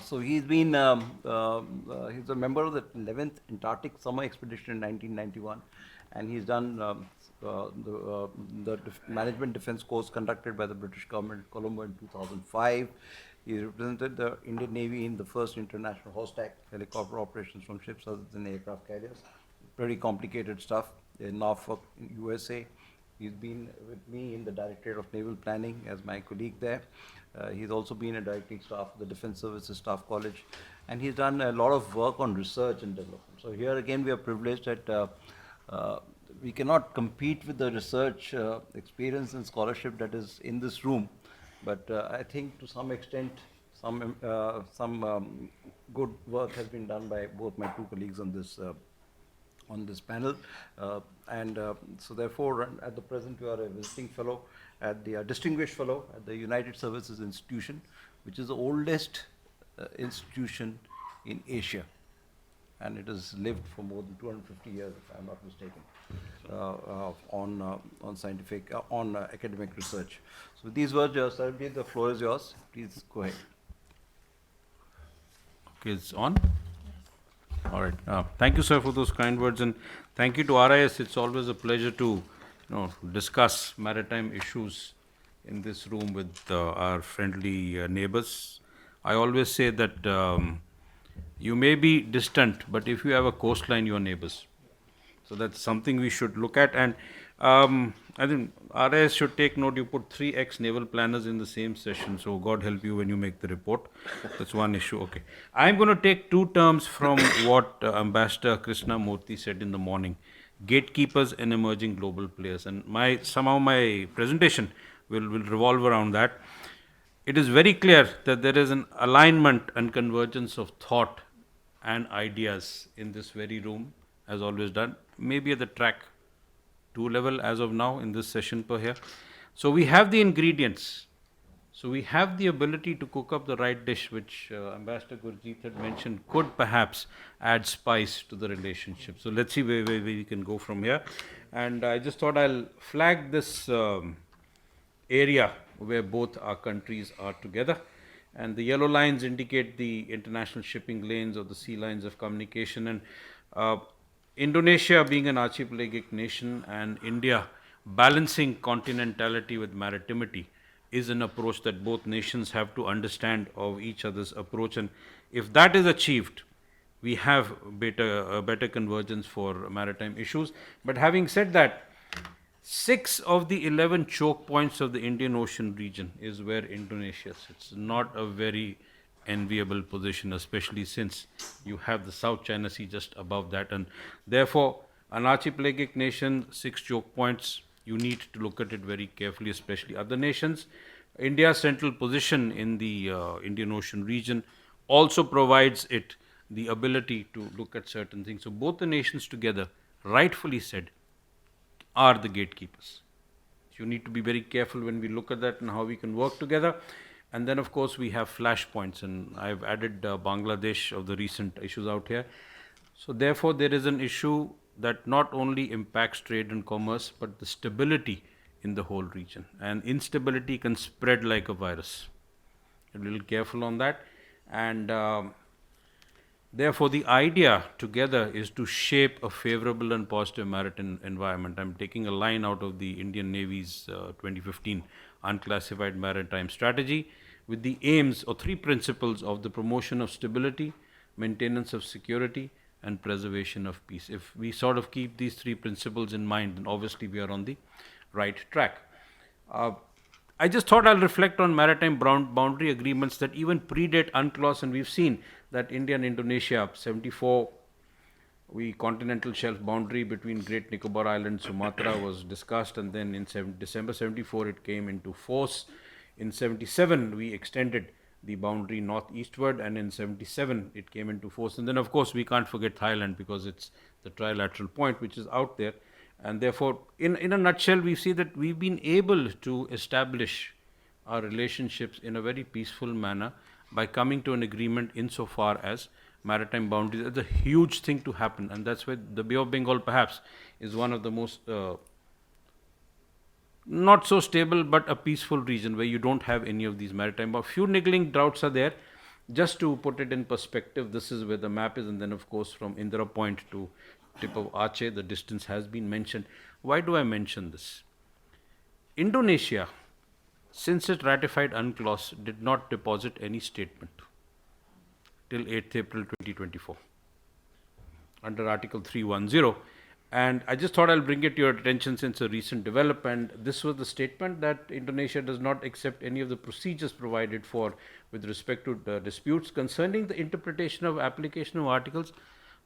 So he's been he's a member of the 11th Antarctic Summer Expedition in 1991, and he's done the Management Defence course conducted by the British government in Colombo in 2005. He represented the Indian Navy in the first international HOSTAC helicopter operations from ships other than aircraft carriers. Pretty complicated stuff in Norfolk, USA. He's been with me in the Directorate of Naval Planning as my colleague there. He's also been a directing staff of the Defence Services Staff College, and he's done a lot of work on research and development. So here again we are privileged that we cannot compete with the research experience and scholarship that is in this room, but I think to some extent some good work has been done by both my two colleagues on this panel, and so therefore at the present you are a visiting fellow at the distinguished fellow at the United Services Institution, which is the oldest institution in Asia. and it has lived for more than 250 years, if I'm not mistaken, on scientific, on academic research. So with these words, Sarabjit, the floor is yours. Please go ahead. Okay, it's on? All right. Thank you, sir, for those kind words, and thank you to RIS. It's always a pleasure to, discuss maritime issues in this room with our friendly neighbors. I always say that you may be distant, but if you have a coastline, you're neighbors. So that's something we should look at. And I think RIS should take note. You put 3 ex-naval planners in the same session. So God help you when you make the report. That's one issue. Okay. I'm going to take 2 terms from what Ambassador Krishna Murthy said in the morning. Gatekeepers and emerging global players. And somehow my presentation will revolve around that. It is very clear that there is an alignment and convergence of thought and ideas in this very room, as always done, maybe at the track 2 level as of now in this session per here. So we have the ingredients. So we have the ability to cook up the right dish, which Ambassador Gurjeet had mentioned could perhaps add spice to the relationship. So let's see where we can go from here. And I just thought I'll flag this area where both our countries are together. And the yellow lines indicate the international shipping lanes or the sea lines of communication. And Indonesia being an archipelagic nation and India balancing continentality with maritimity is an approach that both nations have to understand of each other's approach. And if that is achieved, we have better convergence for maritime issues. But having said that, 6 of the 11 choke points of the Indian Ocean region is where Indonesia sits. Not a very enviable position, especially since you have the South China Sea just above that. And therefore, an archipelagic nation, 6 choke points, you need to look at it very carefully, especially other nations. India's central position in the Indian Ocean region also provides it the ability to look at certain things. So both the nations together, rightfully said, are the gatekeepers. You need to be very careful when we look at that and how we can work together. And then, of course, we have flashpoints, and I've added Bangladesh of the recent issues out here. So, therefore, there is an issue that not only impacts trade and commerce, but the stability in the whole region. And instability can spread like a virus. A little careful on that. And therefore, the idea together is to shape a favorable and positive maritime environment. I'm taking a line out of the Indian Navy's 2015 unclassified maritime strategy with the aims or 3 principles of the promotion of stability, maintenance of security, and preservation of peace. If we sort of keep these 3 principles in mind, then obviously we are on the right track. I just thought I'll reflect on maritime boundary agreements that even predate UNCLOS, and we've seen that India and Indonesia, 74, continental shelf boundary between Great Nicobar Island, Sumatra was discussed, and then in December 74 it came into force. In 77 we extended the boundary northeastward, and in 77 it came into force. And then of course we can't forget Thailand, because it's the trilateral point which is out there. And therefore, in a nutshell, we see that we've been able to establish our relationships in a very peaceful manner by coming to an agreement insofar as maritime boundaries. That's a huge thing to happen, and that's why the Bay of Bengal perhaps is one of the most not so stable but a peaceful region where you don't have any of these maritime. A few niggling droughts are there. Just to put it in perspective, this is where the map is, and then of course from Indira Point to tip of Aceh, the distance has been mentioned. Why do I mention this? Indonesia, since it ratified UNCLOS, did not deposit any statement till 8th April 2024 under Article 310. And I just thought I'll bring it to your attention since a recent development. This was the statement that Indonesia does not accept any of the procedures provided for with respect to disputes concerning the interpretation of application of Articles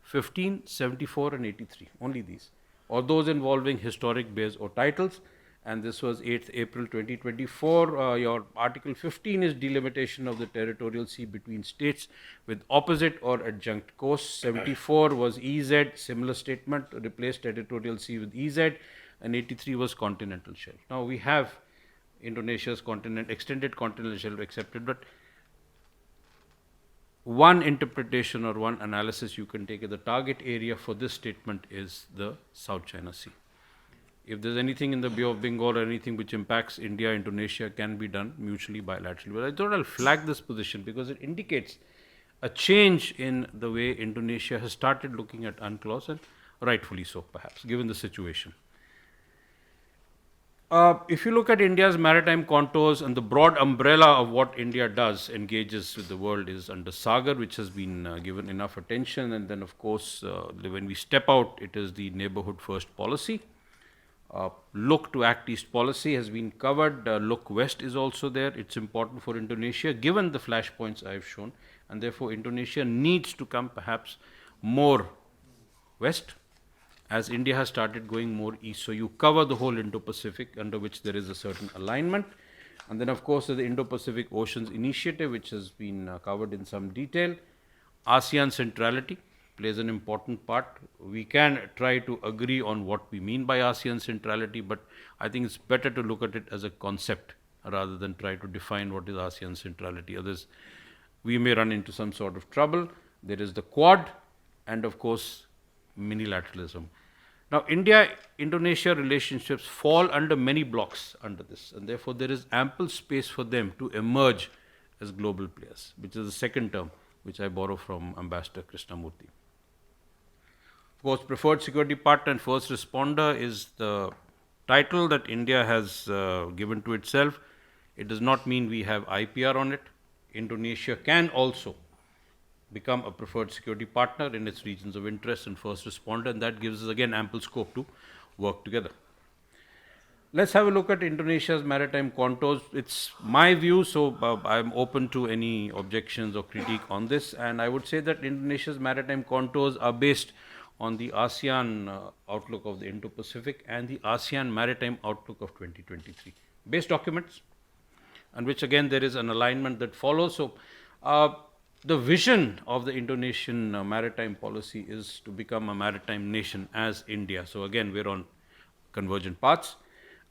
15, 74 and 83, only these, or those involving historic bays or titles. And this was 8th April 2024. Your Article 15 is delimitation of the territorial sea between states with opposite or adjunct coasts. 74 was EZ, similar statement, replaced territorial sea with EZ, and 83 was continental shelf. Now we have Indonesia's extended continental shelf accepted, but one interpretation or one analysis you can take, the target area for this statement is the South China Sea. If there's anything in the Bay of Bengal or anything which impacts India, Indonesia, can be done mutually, bilaterally. But I thought I'll flag this position because it indicates a change in the way Indonesia has started looking at UNCLOS, and rightfully so, perhaps, given the situation. If you look at India's maritime contours and the broad umbrella of what India does, engages with the world, is under Sagar, which has been given enough attention. And then, of course, when we step out, it is the neighborhood first policy. Look to Act East policy has been covered. Look West is also there. It's important for Indonesia, given the flashpoints I've shown. And therefore, Indonesia needs to come perhaps more west, as India has started going more east. So you cover the whole Indo-Pacific, under which there is a certain alignment. And then, of course, the Indo-Pacific Oceans Initiative, which has been covered in some detail. ASEAN centrality plays an important part. We can try to agree on what we mean by ASEAN centrality, but I think it's better to look at it as a concept rather than try to define what is ASEAN centrality. Others, we may run into some sort of trouble. There is the Quad, and of course, minilateralism. Now, India-Indonesia relationships fall under many blocks under this, and therefore there is ample space for them to emerge as global players, which is the second term, which I borrow from Ambassador Krishnamurthy. Of course, preferred security partner and first responder is the title that India has given to itself. It does not mean we have IPR on it. Indonesia can also become a preferred security partner in its regions of interest and first responder, and that gives us again ample scope to work together. Let's have a look at Indonesia's maritime contours. It's my view, so I'm open to any objections or critique on this, and I would say that Indonesia's maritime contours are based on the ASEAN outlook of the Indo-Pacific and the ASEAN maritime outlook of 2023. Base documents, and which again there is an alignment that follows. So the vision of the Indonesian maritime policy is to become a maritime nation as India. So again, we're on convergent paths.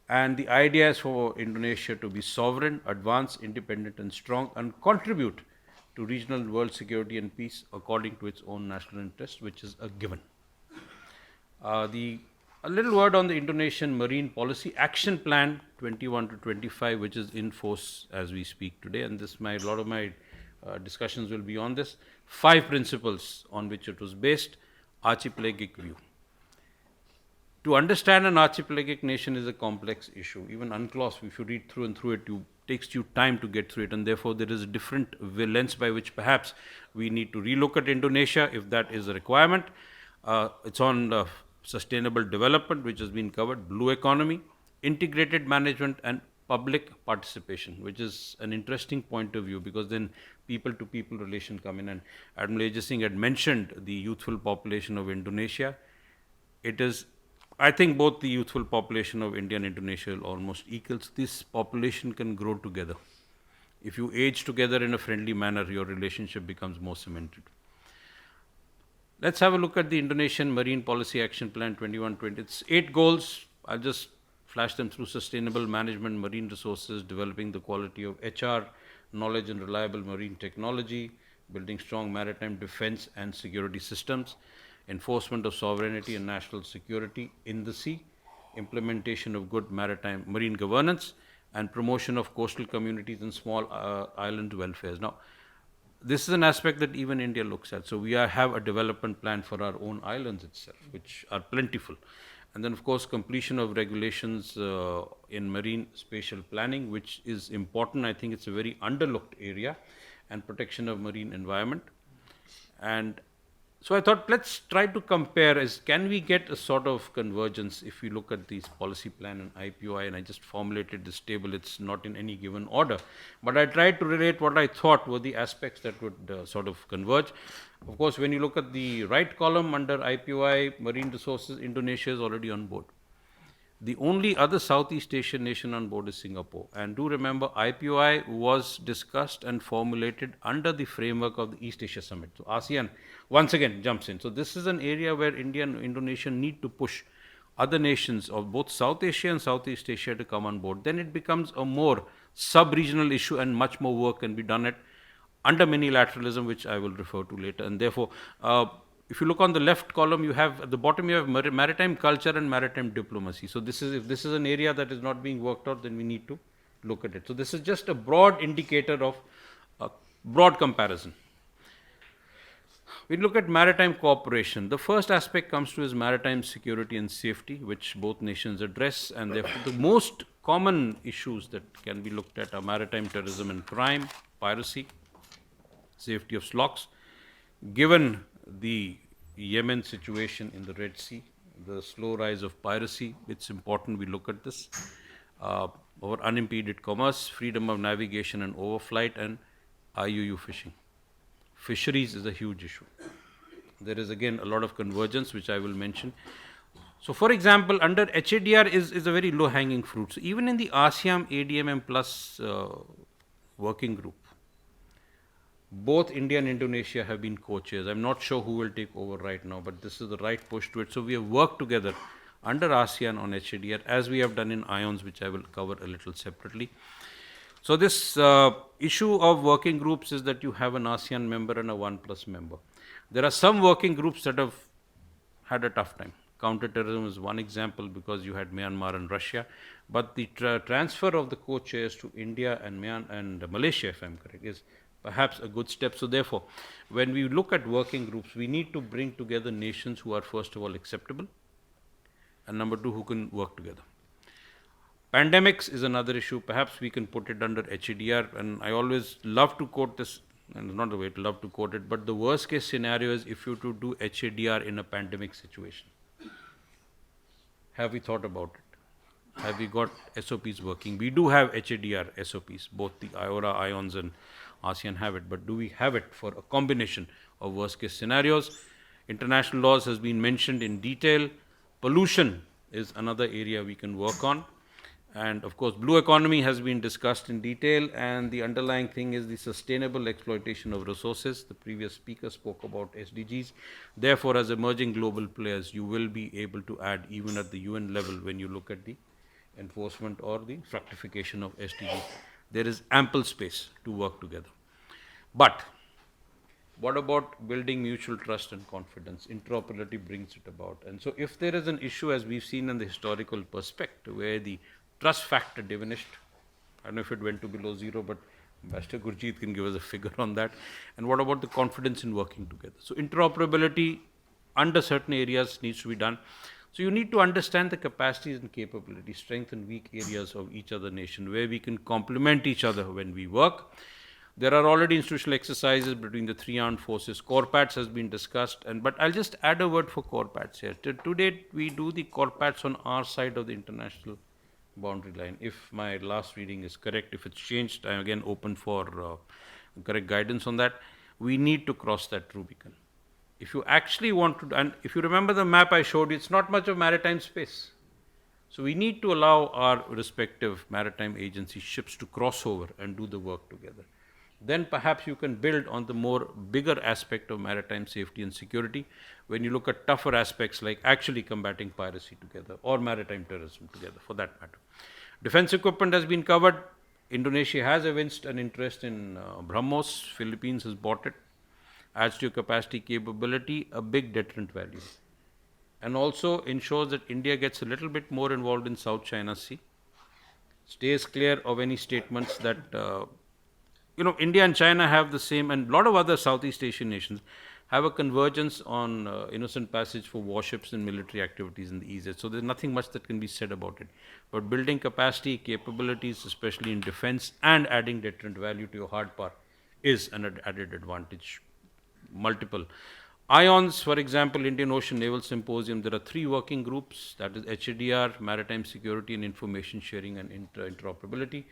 And the idea is for Indonesia to be sovereign, advanced, independent, and strong, and contribute to regional world security and peace according to its own national interest, which is a given. A little word on the Indonesian Marine Policy Action Plan 21 to 25, which is in force as we speak today. And this, a lot of my discussions will be on this. 5 principles on which it was based. Archipelagic view. To understand an archipelagic nation is a complex issue. Even UNCLOS, if you read through and through it, takes you time to get through it, and therefore there is a different lens by which perhaps we need to relook at Indonesia if that is a requirement. It's on sustainable development, which has been covered, blue economy, integrated management, and public participation, which is an interesting point of view, because then people-to-people relation come in. And Admiral Ajay Singh had mentioned the youthful population of Indonesia. It is, I think, both the youthful population of India and Indonesia are almost equal. So this population can grow together. If you age together in a friendly manner, your relationship becomes more cemented. Let's have a look at the Indonesian Marine Policy Action Plan 21-20. It's 8 goals. I'll just flash them through: sustainable management, marine resources, developing the quality of HR, knowledge and reliable marine technology, building strong maritime defense and security systems, enforcement of sovereignty and national security in the sea, implementation of good maritime marine governance, and promotion of coastal communities and small island welfares. Now, this is an aspect that even India looks at. So we have a development plan for our own islands itself, which are plentiful. And then, of course, completion of regulations in marine spatial planning, which is important. I think it's a very underlooked area, and protection of marine environment. And so I thought, let's try to compare, can we get a sort of convergence if we look at these policy plan and IPOI, and I just formulated this table. It's not in any given order, but I tried to relate what I thought were the aspects that would sort of converge. Of course, when you look at the right column under IPOI, marine resources, Indonesia is already on board. The only other Southeast Asian nation on board is Singapore. And do remember, IPOI was discussed and formulated under the framework of the East Asia Summit. So ASEAN once again jumps in. So this is an area where India and Indonesia need to push other nations of both South Asia and Southeast Asia to come on board. Then it becomes a more sub-regional issue, and much more work can be done at under minilateralism, which I will refer to later. And therefore, if you look on the left column, you have at the bottom you have maritime culture and maritime diplomacy. So this is, if this is an area that is not being worked out, then we need to look at it. So this is just a broad indicator of a broad comparison. We look at maritime cooperation. The first aspect comes to is maritime security and safety, which both nations address, and therefore the most common issues that can be looked at are maritime terrorism and crime, piracy, safety of slocks. Given the Yemen situation in the Red Sea, the slow rise of piracy, it's important we look at this. Our unimpeded commerce, freedom of navigation and overflight, and IUU fishing. Fisheries is a huge issue. There is again a lot of convergence, which I will mention. So, for example, under HADR is a very low hanging fruit. So, even in the ASEAN ADMM plus working group, both India and Indonesia have been co-chairs. I'm not sure who will take over right now, but this is the right push to it. So, we have worked together under ASEAN on HADR, as we have done in IONS, which I will cover a little separately. So this issue of working groups is that you have an ASEAN member and a 1+ member. There are some working groups that have had a tough time. Counterterrorism is one example because you had Myanmar and Russia, but the transfer of the co-chairs to India and Malaysia, if I'm correct, is perhaps a good step. So therefore, when we look at working groups, we need to bring together nations who are first of all acceptable, and number two, who can work together. Pandemics is another issue. Perhaps we can put it under HADR, and I always love to quote this, and it's not the way to love to quote it, but the worst case scenario is if you to do HADR in a pandemic situation. Have we thought about it? Have we got SOPs working? We do have HADR SOPs, both the IORA, IONS and ASEAN have it, but do we have it for a combination of worst case scenarios? International laws has been mentioned in detail. Pollution is another area we can work on. And of course, blue economy has been discussed in detail, and the underlying thing is the sustainable exploitation of resources. The previous speaker spoke about SDGs. Therefore, as emerging global players, you will be able to add even at the UN level when you look at the enforcement or the fructification of SDGs. There is ample space to work together. But what about building mutual trust and confidence? Interoperability brings it about. And so if there is an issue, as we've seen in the historical perspective, where the trust factor diminished, I don't know if it went to below zero, but Ambassador Gurjeet can give us a figure on that. And what about the confidence in working together? So interoperability under certain areas needs to be done. So you need to understand the capacities and capabilities, strength and weak areas of each other nation, where we can complement each other when we work. There are already institutional exercises between the three armed forces. Corpats has been discussed, but I'll just add a word for Corpats here. To date, we do the Corpats on our side of the international boundary line. If my last reading is correct, if it's changed, I'm again open for correct guidance on that. We need to cross that Rubicon. If you actually want to, and if you remember the map I showed you, it's not much of maritime space. So we need to allow our respective maritime agency ships to cross over and do the work together. Then perhaps you can build on the more bigger aspect of maritime safety and security when you look at tougher aspects like actually combating piracy together or maritime terrorism together, for that matter. Defense equipment has been covered. Indonesia has evinced an interest in BrahMos. Philippines has bought it. Adds to your capacity capability, a big deterrent value. And also ensures that India gets a little bit more involved in South China Sea. Stays clear of any statements that India and China have the same, and a lot of other Southeast Asian nations have a convergence on innocent passage for warships and military activities in the EZ. So there's nothing much that can be said about it. But building capacity, capabilities, especially in defense, and adding deterrent value to your hard power is an added advantage. Multiple. IONS, for example, Indian Ocean Naval Symposium, there are 3 working groups, that is HADR, Maritime Security and Information Sharing and Interoperability.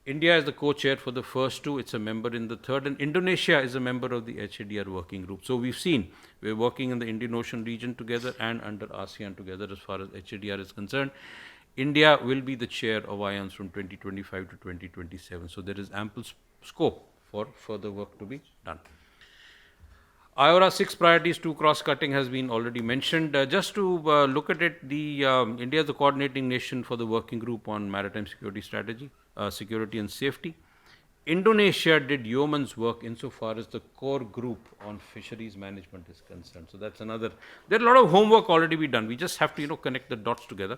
India is the co-chair for the first 2, it's a member in the third, and Indonesia is a member of the HADR working group. So we've seen, we're working in the Indian Ocean region together and under ASEAN together as far as HADR is concerned. India will be the chair of IONS from 2025 to 2027. So there is ample scope for further work to be done. IORA 6 priorities, 2 cross-cutting has been already mentioned. Just to look at it, India is the coordinating nation for the working group on maritime security strategy, security and safety. Indonesia did yeoman's work insofar as the core group on fisheries management is concerned. So that's another. There are a lot of homework already be done. We just have to, connect the dots together.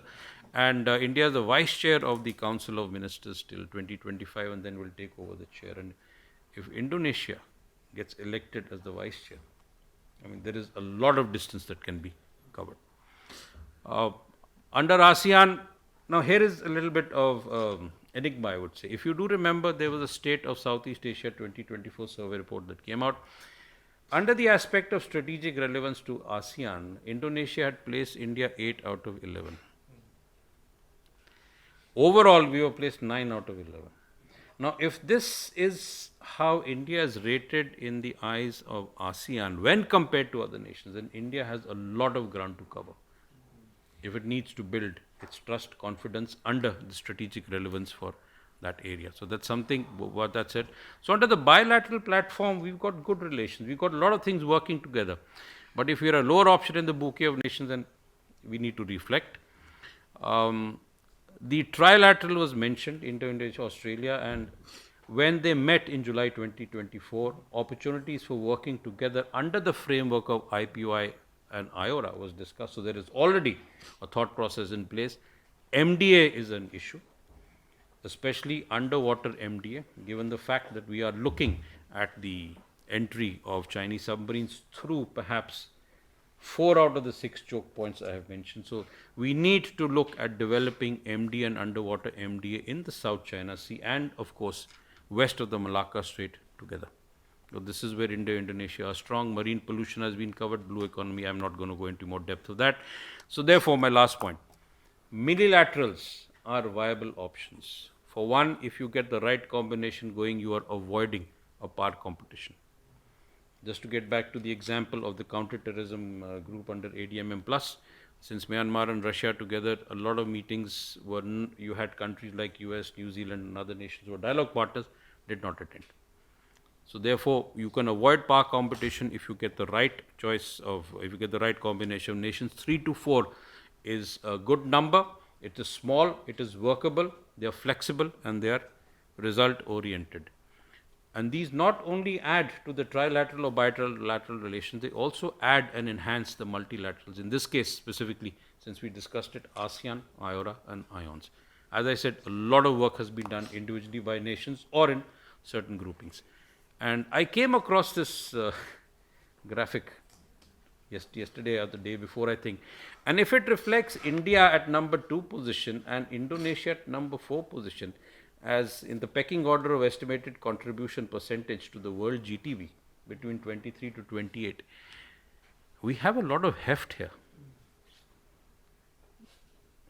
And India is the vice chair of the Council of Ministers till 2025, and then will take over the chair. And if Indonesia gets elected as the vice chair, I mean, there is a lot of distance that can be covered. Under ASEAN, now here is a little bit of enigma, I would say. If you do remember, there was a State of Southeast Asia 2024 survey report that came out. Under the aspect of strategic relevance to ASEAN, Indonesia had placed India 8 out of 11. Overall, we were placed 9 out of 11. Now, if this is how India is rated in the eyes of ASEAN when compared to other nations, then India has a lot of ground to cover if it needs to build its trust, confidence under the strategic relevance for that area. So that's something, what that said. So under the bilateral platform, we've got good relations. We've got a lot of things working together. But if we're a lower option in the bouquet of nations, then we need to reflect. The trilateral was mentioned, India-Indonesia, Australia, and when they met in July 2024, opportunities for working together under the framework of IPOI and IORA was discussed. So there is already a thought process in place. MDA is an issue, especially underwater MDA, given the fact that we are looking at the entry of Chinese submarines through perhaps 4 out of the 6 choke points I have mentioned. So we need to look at developing MDA and underwater MDA in the South China Sea and, of course, west of the Malacca Strait together. So this is where India, Indonesia are strong. Marine pollution has been covered, blue economy, I'm not going to go into more depth of that. So therefore, my last point, multilaterals are viable options. For one, if you get the right combination going, you are avoiding a power competition. Just to get back to the example of the counterterrorism group under ADMM Plus, since Myanmar and Russia together, a lot of meetings were, you had countries like US, New Zealand and other nations who were dialogue partners, did not attend. So therefore, you can avoid power competition if you get the right choice of, if you get the right combination of nations. 3 to 4 is a good number. It is small, it is workable, they are flexible and they are result oriented. And these not only add to the trilateral or bilateral relations, they also add and enhance the multilaterals. In this case specifically, since we discussed it, ASEAN, IORA and IONS. As I said, a lot of work has been done individually by nations or in certain groupings. And I came across this graphic yesterday or the day before, I think. And if it reflects India at number 2 position and Indonesia at number 4 position, as in the pecking order of estimated contribution percentage to the world GDP between 23 to 28, we have a lot of heft here.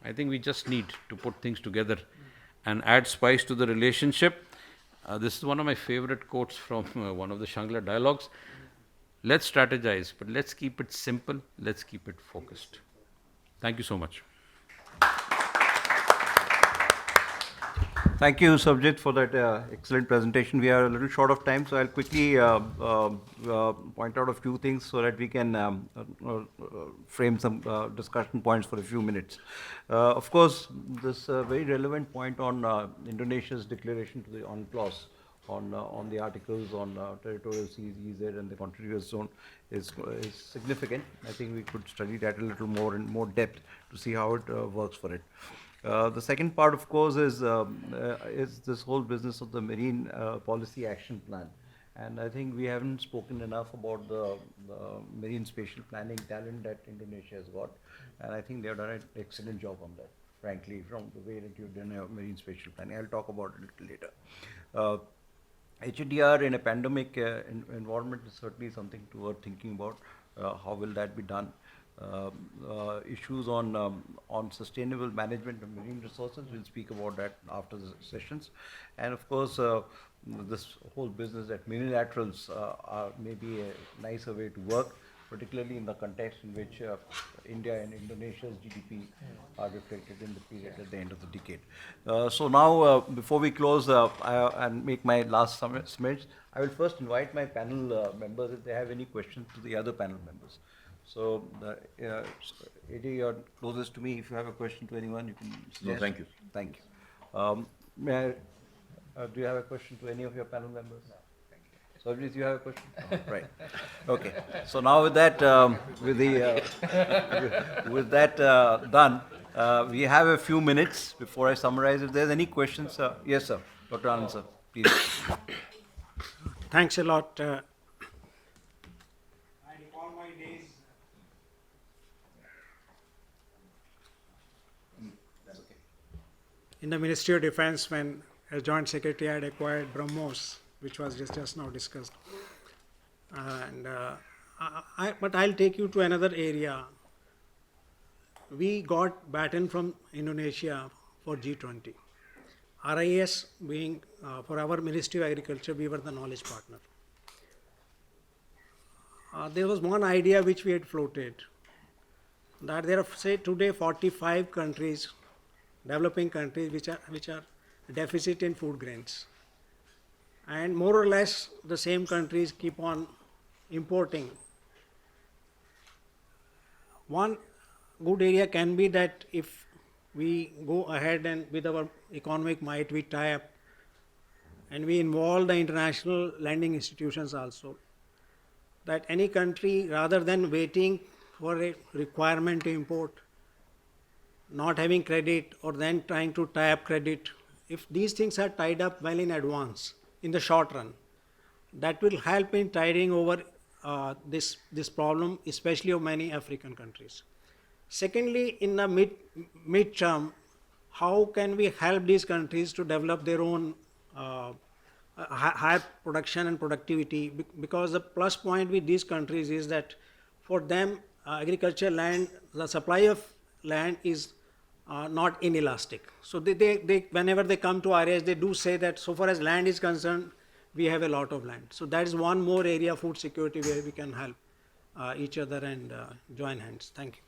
I think we just need to put things together and add spice to the relationship. This is one of my favorite quotes from one of the Shangla dialogues. Let's strategize, but let's keep it simple, let's keep it focused. Thank you so much. Thank you, Subjit, for that excellent presentation. We are a little short of time, so I'll quickly point out a few things so that we can frame some discussion points for a few minutes. Of course, this very relevant point on Indonesia's declaration to the UNCLOS on the articles on territorial seas, EZ, and the contiguous zone is significant. I think we could study that a little more in more depth to see how it works for it. The second part, of course, is this whole business of the marine policy action plan. And I think we haven't spoken enough about the marine spatial planning talent that Indonesia has got. And I think they've done an excellent job on that, frankly, from the way that you've done your marine spatial planning. I'll talk about it a little later. HDR in a pandemic environment is certainly something worth thinking about. How will that be done? Issues on sustainable management of marine resources. We'll speak about that after the sessions. And of course, this whole business that multilaterals are maybe a nicer way to work, particularly in the context in which India and Indonesia's GDP are reflected in the period at the end of the decade. So now, before we close and make my last smidge, I will first invite my panel members if they have any questions to the other panel members. So, AD, you're closest to me. If you have a question to anyone, you can suggest. No, thank you. Thank you. May I Do you have a question to any of your panel members? No. Thank you. Sajid, you have a question? No, right. Okay. So now with that, with that done, we have a few minutes before I summarize. If there's any questions, yes, sir. Dr. Anand, sir, please. Thanks a lot. I recall my days. In the Ministry of Defense, when as Joint Secretary I had acquired BrahMos, which was just now discussed. And but I'll take you to another area. We got baton from Indonesia for G20. RIS being, for our Ministry of Agriculture, we were the knowledge partner. There was one idea which we had floated, that there are, say, today 45 countries, developing countries, which are deficit in food grains. And more or less the same countries keep on importing. One good area can be that if we go ahead and with our economic might we tie up and we involve the international lending institutions also, that any country, rather than waiting for a requirement to import, not having credit or then trying to tie up credit, if these things are tied up well in advance in the short run, that will help in tiding over this problem, especially of many African countries. Secondly, in the mid-term, how can we help these countries to develop their own higher production and productivity? Because the plus point with these countries is that for them, agriculture land, the supply of land is not inelastic. So they whenever they come to RIS, they do say that so far as land is concerned, we have a lot of land. So that is one more area of food security where we can help each other and join hands. Thank you.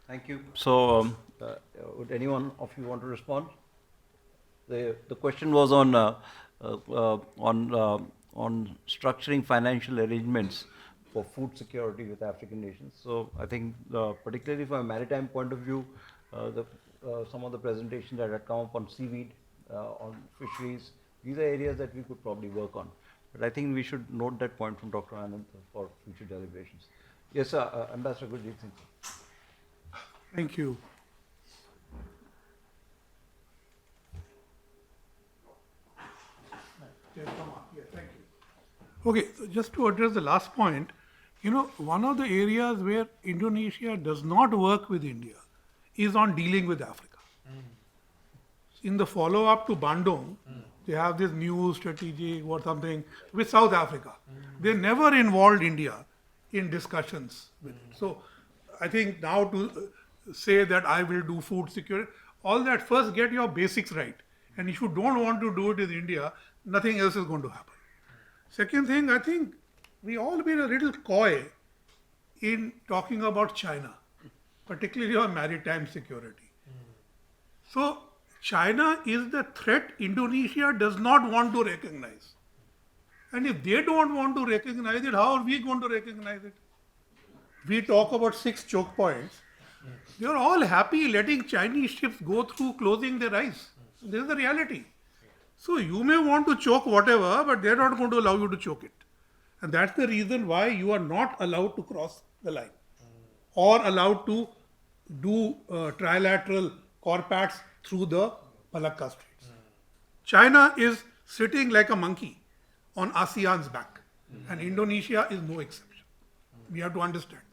Thank you. So, would anyone of you want to respond? The question was on structuring financial arrangements for food security with African nations. So, I think particularly from a maritime point of view, some of the presentations that had come up on seaweed, on fisheries, these are areas that we could probably work on. But I think we should note that point from Dr. Anand for future deliberations. Yes, sir. Ambassador Gurjeet Singh. Thank you. Thank you. Okay, so just to address the last point, one of the areas where Indonesia does not work with India is on dealing with Africa. In the follow-up to Bandung, they have this new strategy or something with South Africa. They never involved India in discussions with it. So I think now to say that I will do food security, all that, first get your basics right. And if you don't want to do it with India, nothing else is going to happen. Second thing, I think we all been a little coy in talking about China, particularly on maritime security. So China is the threat Indonesia does not want to recognize. And if they don't want to recognize it, how are we going to recognize it? We talk about 6 choke points. They are all happy letting Chinese ships go through closing their eyes. This is the reality. So you may want to choke whatever, but they're not going to allow you to choke it. And that's the reason why you are not allowed to cross the line or allowed to do trilateral corpats through the Malacca Straits. China is sitting like a monkey on ASEAN's back, and Indonesia is no exception. We have to understand that.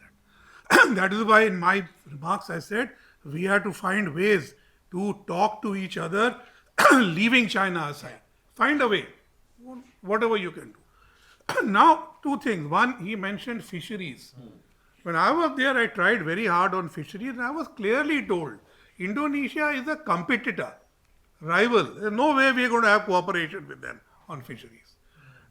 That is why in my remarks I said we have to find ways to talk to each other, leaving China aside. Find a way, whatever you can do. Now, 2 things. One, he mentioned fisheries. When I was there, I tried very hard on fisheries, and I was clearly told Indonesia is a competitor, rival. There's no way we are going to have cooperation with them on fisheries.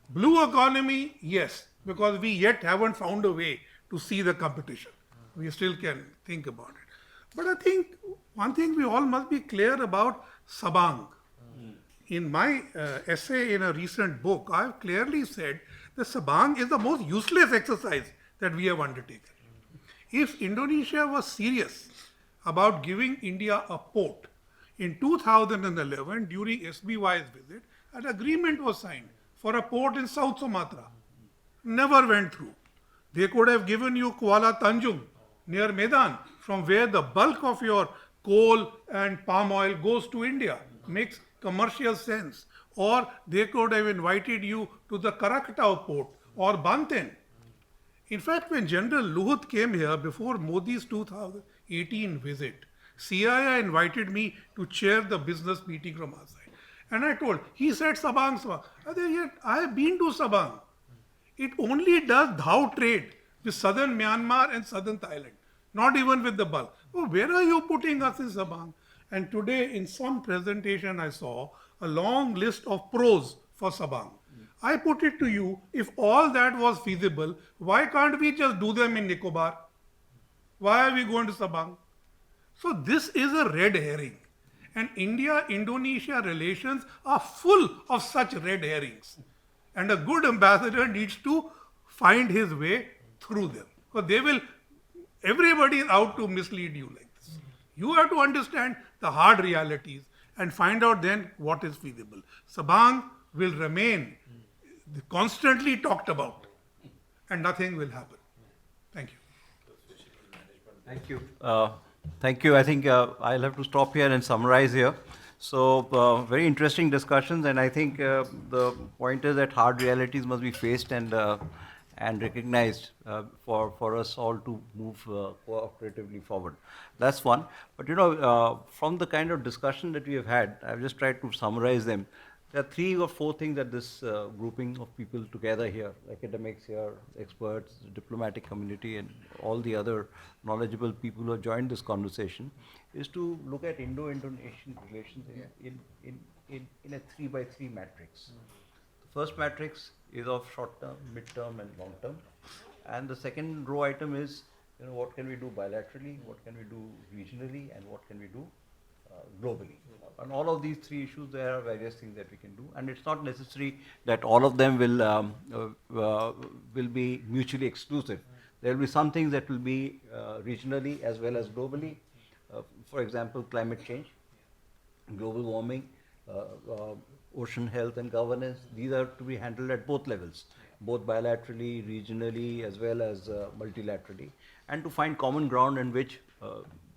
Blue economy, yes, because we yet haven't found a way to see the competition. We still can think about it. But I think one thing we all must be clear about Sabang. In my essay in a recent book, I have clearly said that Sabang is the most useless exercise that we have undertaken. If Indonesia was serious about giving India a port, In 2011, during SBY's visit, an agreement was signed for a port in South Sumatra. Never went through. They could have given you Kuala Tanjung near Medan, from where the bulk of your coal and palm oil goes to India. Makes commercial sense. Or they could have invited you to the Karaktau port or Banten. In fact, when General Luhut came here before Modi's 2018 visit, CIA invited me to chair the business meeting from our side. And I told, he said Sabang, Sabang. I said, "Yeah, I have been to Sabang. It only does dhow trade with southern Myanmar and southern Thailand, not even with the bulk. Oh, where are you putting us in Sabang?" And today, in some presentation, I saw a long list of pros for Sabang. I put it to you, if all that was feasible, why can't we just do them in Nicobar? Why are we going to Sabang? So this is a red herring. And India-Indonesia relations are full of such red herrings. And a good ambassador needs to find his way through them. Because everybody is out to mislead you like this. You have to understand the hard realities and find out then what is feasible. Sabang will remain constantly talked about and nothing will happen. Thank you. Thank you. Thank you. I think I'll have to stop here and summarize here. So, very interesting discussions, and I think the point is that hard realities must be faced and recognized for us all to move cooperatively forward. That's one. But from the kind of discussion that we have had, I've just tried to summarize them. There are 3 or 4 things that this grouping of people together here, academics here, experts, diplomatic community, and all the other knowledgeable people who have joined this conversation, is to look at Indo-Indonesian relations in a 3x3 matrix. The first matrix is of short-term, mid-term, and long-term. And the second row item is, what can we do bilaterally, what can we do regionally, and what can we do globally. On all of these 3 issues, there are various things that we can do, and it's not necessary that all of them will be mutually exclusive. There will be some things that will be regionally as well as globally. For example, climate change, global warming, ocean health and governance. These are to be handled at both levels, both bilaterally, regionally, as well as multilaterally, and to find common ground in which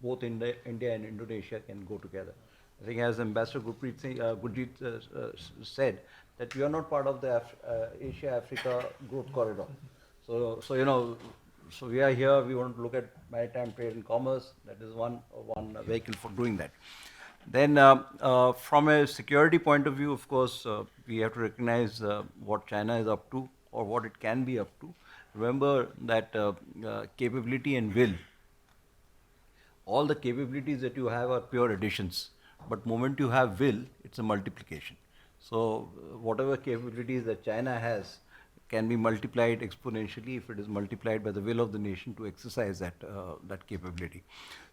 both India and Indonesia can go together. I think as Ambassador Gurjeet said, that we are not part of the Asia-Africa growth corridor. So we are here, we want to look at maritime trade and commerce. That is one vehicle for doing that. Then from a security point of view, of course, we have to recognize what China is up to or what it can be up to. Remember that capability and will. All the capabilities that you have are pure additions, but moment you have will, it's a multiplication. So whatever capabilities that China has can be multiplied exponentially if it is multiplied by the will of the nation to exercise that capability.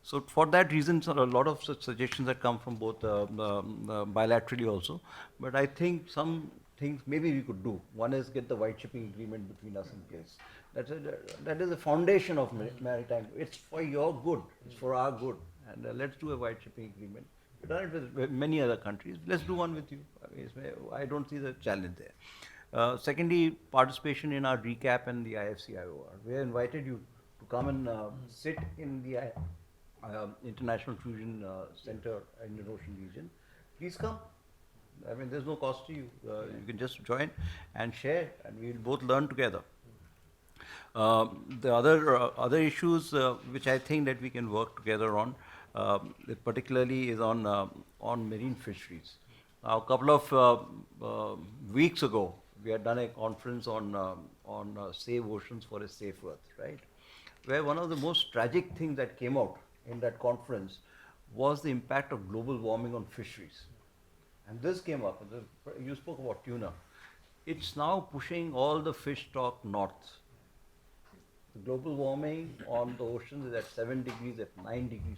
So for that reason, a lot of such suggestions that come from both bilaterally also. But I think some things maybe we could do. One is get the white shipping agreement between us in place. That is the foundation of maritime. It's for your good. It's for our good. And let's do a white shipping agreement. We've done it with many other countries. Let's do one with you. I don't see the challenge there. Secondly, participation in our recap and the IFC-IOR. We have invited you to come and sit in the International Fusion Center in the Ocean region. Please come. I mean, there's no cost to you. You can just join and share, and we'll both learn together. The other issues which I think that we can work together on, particularly is on marine fisheries. Now, a couple of weeks ago, we had done a conference on Save Oceans for a Safe Earth, right? Where one of the most tragic things that came out in that conference was the impact of global warming on fisheries. And this came up, you spoke about tuna. It's now pushing all the fish stock north. The global warming on the oceans is at 7 degrees, at 9 degrees.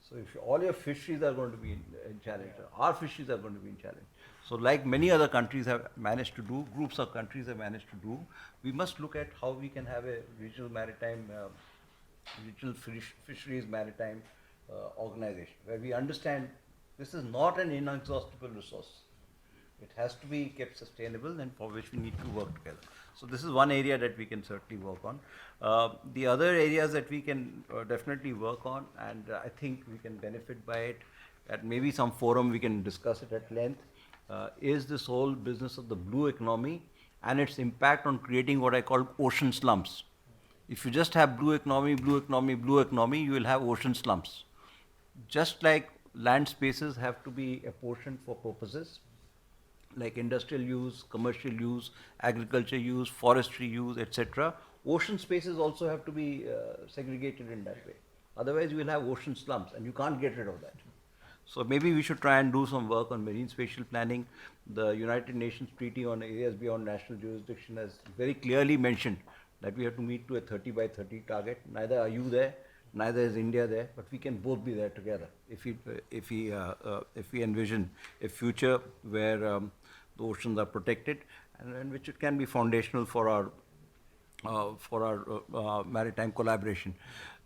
So if all your fisheries are going to be in challenge, our fisheries are going to be in challenge. So like many other countries have managed to do, groups of countries have managed to do, we must look at how we can have a regional maritime, regional fisheries maritime organization, where we understand this is not an inexhaustible resource. It has to be kept sustainable, and for which we need to work together. So this is one area that we can certainly work on. The other areas that we can definitely work on, and I think we can benefit by it, at maybe some forum we can discuss it at length, is this whole business of the blue economy and its impact on creating what I call ocean slums. If you just have blue economy, blue economy, blue economy, you will have ocean slums. Just like land spaces have to be apportioned for purposes like industrial use, commercial use, agriculture use, forestry use, etc., ocean spaces also have to be segregated in that way. Otherwise, you will have ocean slums, and you can't get rid of that. So maybe we should try and do some work on marine spatial planning. The United Nations Treaty on Areas Beyond National Jurisdiction has very clearly mentioned that we have to meet to a 30 by 30 target. Neither are you there, neither is India there, but we can both be there together if we envision a future where the oceans are protected, and which it can be foundational for our maritime collaboration.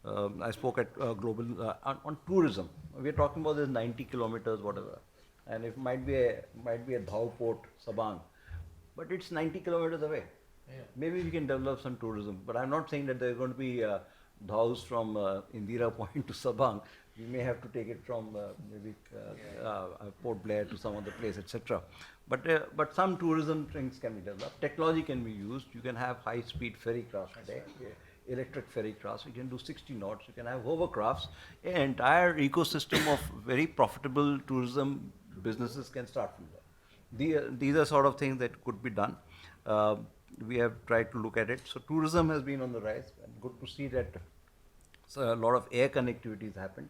I spoke at global on tourism. We're talking about this 90 kilometers, whatever, and it might be a Dhau port, Sabang, but it's 90 kilometers away. Maybe we can develop some tourism, but I'm not saying that there's going to be Dhaus from Indira Point to Sabang. We may have to take it from maybe Port Blair to some other place, etc. But some tourism things can be developed. Technology can be used. You can have high-speed ferry crafts today, electric ferry crafts. You can do 60 knots. You can have hovercrafts. An entire ecosystem of very profitable tourism businesses can start from there. These are sort of things that could be done. We have tried to look at it. So tourism has been on the rise, and good to see that a lot of air connectivity has happened.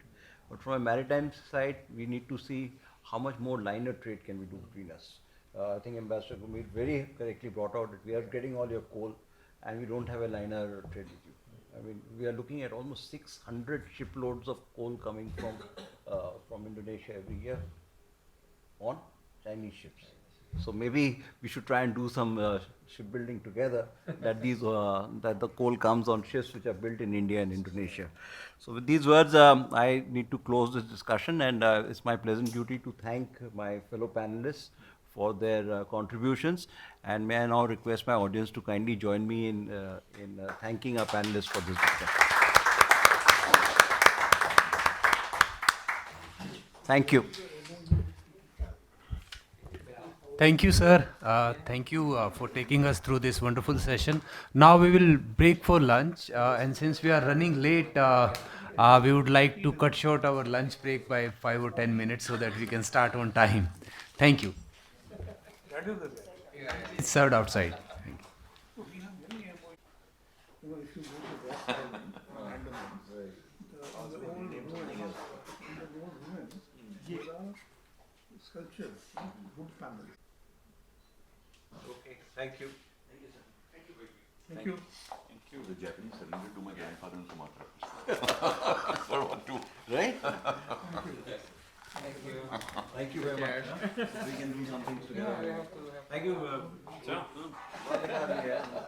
But from a maritime side, we need to see how much more liner trade can we do between us. I think Ambassador Gurmeet very correctly brought out that we are getting all your coal and we don't have a liner trade with you. I mean, we are looking at almost 600 shiploads of coal coming from Indonesia every year on Chinese ships. So maybe we should try and do some shipbuilding together that that the coal comes on ships which are built in India and Indonesia. So with these words, I need to close this discussion, and it's my pleasant duty to thank my fellow panelists for their contributions. And may I now request my audience to kindly join me in thanking our panelists for this discussion. Thank you. Thank you, sir. Thank you for taking us through this wonderful session. Now we will break for lunch, and since we are running late, we would like to cut short our lunch break by 5 or 10 minutes so that we can start on time. Thank you. It's served outside. Thank you. Sculptures, wood panels. Okay, thank you. Thank you. The Japanese surrendered to my grandfather in Sumatra. World War II. Right? Thank you. Thank you very much. We can do something together. Thank you.